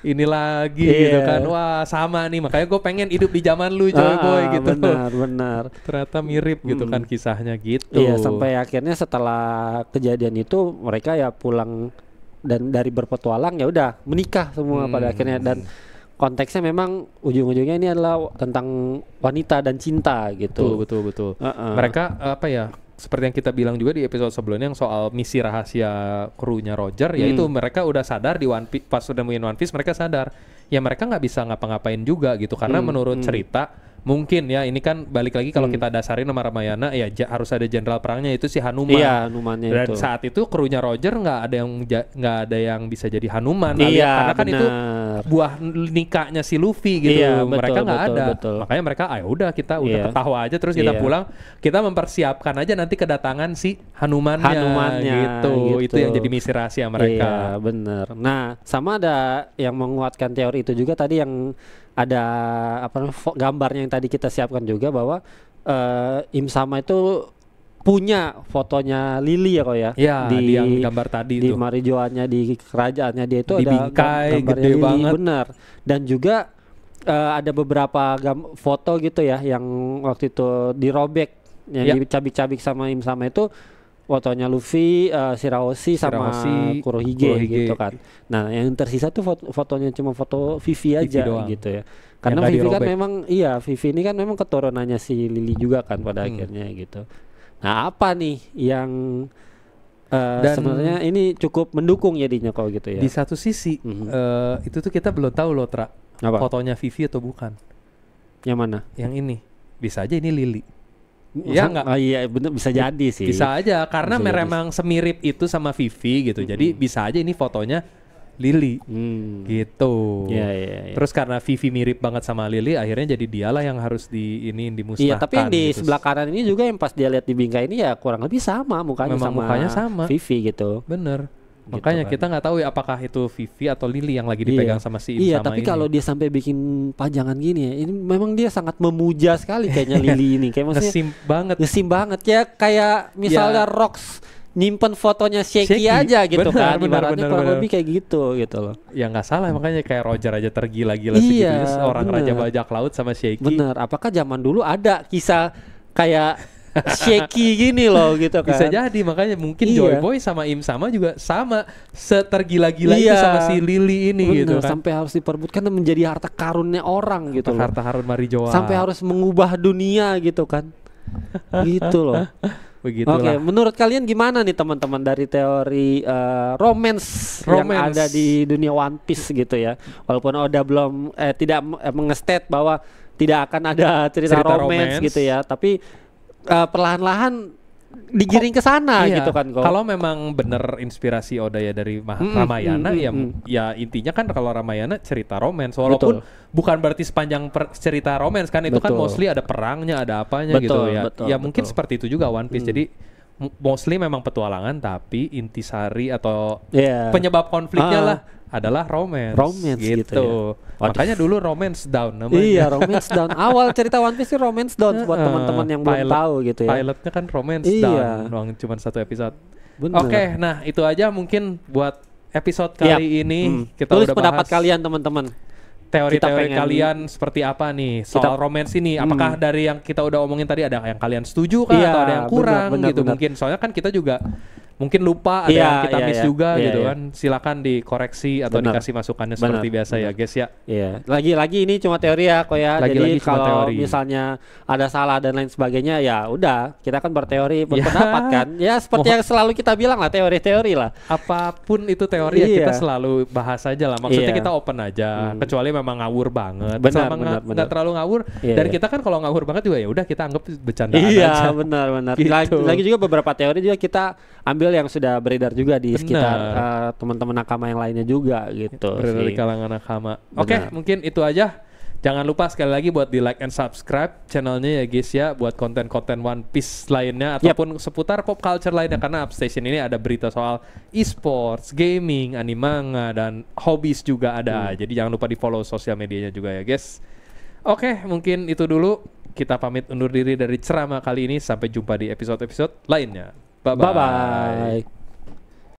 Ini lagi gitu kan, wah sama nih, makanya gue pengen hidup di zaman lu Joy Boy gitu. Benar. Ternyata mirip gitu kan kisahnya gitu. Iya, sampai akhirnya setelah kejadian itu mereka ya pulang dan dari berpetualang ya udah menikah semua pada akhirnya. Dan konteksnya memang ujung-ujungnya ini adalah tentang wanita dan cinta gitu. Betul. Mereka apa ya? Seperti yang kita bilang juga di episode sebelumnya yang soal misi rahasia krunya Roger, yaitu mereka udah sadar di One Piece, pas udah main One Piece mereka sadar ya mereka nggak bisa ngapa-ngapain juga gitu karena menurut cerita mungkin ya ini kan balik lagi kalau kita dasarin nama Ramayana ya harus ada jenderal perangnya itu si Hanuman. Iya, Hanumannya dan itu. saat itu krunya Roger nggak ada yang bisa jadi Hanuman karena kan itu buah nikahnya si Luffy gitu. Mereka nggak ada. Makanya mereka udah kita udah ketawa aja terus kita pulang, kita mempersiapkan aja nanti kedatangan si Hanumannya gitu. Itu yang jadi misi rahasia mereka. Iya, bener. Nah, sama ada yang menguatkan teori itu juga tadi yang ada gambarnya yang tadi kita siapkan juga bahwa Im Sama itu punya fotonya Lily ya kok ya. Iya, di yang gambar tadi di tuh. Marijoannya di kerajaannya dia itu di ada bingkai gede Lily, banget. Benar. Dan juga ada beberapa foto gitu ya yang waktu itu dirobek yang dicabik-cabik sama Im Sama itu fotonya Luffy, Shirahoshi sama Kurohige gitu kan. Nah, yang tersisa tuh fotonya cuma foto Vivi aja gitu ya. Karena Vivi kan memang Vivi ini kan memang keturunannya si Lily juga kan pada akhirnya gitu. Nah, apa nih yang sebenarnya ini cukup mendukung jadinya kalau gitu ya. Di satu sisi itu tuh kita belum tahu loh fotonya Vivi atau bukan. Yang mana? Yang ini. Bisa aja ini Lily. Ya enggak? Iya bener, bisa jadi sih. Bisa aja karena memang semirip itu sama Vivi gitu. Jadi bisa aja ini fotonya Lily gitu. Iya. Terus karena Vivi mirip banget sama Lily, akhirnya jadi dialah yang harus dimusnahkan. Iya, tapi yang di sebelah kanan ini juga yang pas dia lihat di bingkai ini ya kurang lebih sama mukanya. Memang mukanya sama Vivi gitu. Bener. Gitu makanya kan. Kita nggak tahu ya apakah itu Vivi atau Lily yang lagi dipegang sama si Im sama tapi kalau dia sampai bikin pajangan gini ya, ini memang dia sangat memuja sekali kayaknya Lily ini. Kayak maksudnya ngesim banget ya, kayak misalnya Rox nyimpen fotonya Shaky aja gitu kan. Ibaratnya kurang lebih kayak gitu loh. Ya nggak salah, makanya kayak Roger aja tergila-gila segitu orang raja bajak laut sama Shaky. Bener, apakah zaman dulu ada kisah kayak Shaky gini loh gitu kan. Bisa jadi, makanya mungkin Joy Boy sama Im Sama juga sama setergila-gila itu sama si Lily ini gitu kan. Sampai harus diperbutkan dan menjadi harta karunnya orang gitu loh. Harta karun Marijoa. Sampai harus mengubah dunia gitu kan. Gitu loh. Begitulah. Oke, menurut kalian gimana nih teman-teman dari teori romance yang ada di dunia One Piece gitu ya. Walaupun Oda belum tidak mengestate bahwa tidak akan ada cerita romance gitu ya, tapi perlahan-lahan digiring ke sana gitu kan kok. Kalau memang bener inspirasi Oda ya dari Ramayana ya intinya kan kalau Ramayana cerita romance walaupun bukan berarti sepanjang cerita romance kan itu kan mostly ada perangnya, ada apanya gitu ya. Ya mungkin seperti itu juga One Piece. Jadi mostly memang petualangan tapi intisari atau penyebab konfliknya lah adalah romance. Romance gitu ya. Makanya dulu Romance Down namanya. Iya, Romance Down. Awal cerita One Piece sih Romance Down buat teman-teman yang belum tahu gitu ya. Pilotnya kan Romance Down, doang cuma 1 episode. Oke, nah itu aja mungkin buat episode kali ini. Kita tulis udah pendapat bahas kalian teman-teman. teori-teori kalian seperti apa nih soal romance ini? Apakah dari yang kita udah omongin tadi ada yang kalian setuju kah atau ada yang kurang gitu mungkin? Soalnya kan kita juga mungkin lupa, ada yang kita miss juga gitu kan. Silakan dikoreksi atau dikasih masukannya seperti biasa ya guys ya. Iya. Lagi-lagi ini cuma teori ya kok ya. Jadi kalau misalnya ada salah dan lain sebagainya ya udah, kita kan berteori berpendapat kan. Ya seperti yang selalu kita bilang lah, teori-teori lah. Apapun itu teori ya kita selalu bahas aja lah. Maksudnya kita open aja. Kecuali memang ngawur banget. Selama nggak terlalu ngawur. Dan kita kan kalau ngawur banget juga ya udah kita anggap bercandaan aja. Iya benar-benar. Gitu. Lagi juga beberapa teori juga kita ambil yang sudah beredar juga di sekitar teman-teman nakama yang lainnya juga gitu. Beredar di kalangan nakama. Oke, mungkin itu aja. Jangan lupa sekali lagi buat di like and subscribe channelnya ya guys ya, buat konten-konten One Piece lainnya ataupun seputar pop culture lainnya, karena Upstation ini ada berita soal e-sports, gaming, animanga dan hobbies juga ada. Jadi jangan lupa di follow sosial medianya juga ya guys. Oke, mungkin itu dulu. Kita pamit undur diri dari ceramah kali ini. Sampai jumpa di episode-episode lainnya. Bye-bye.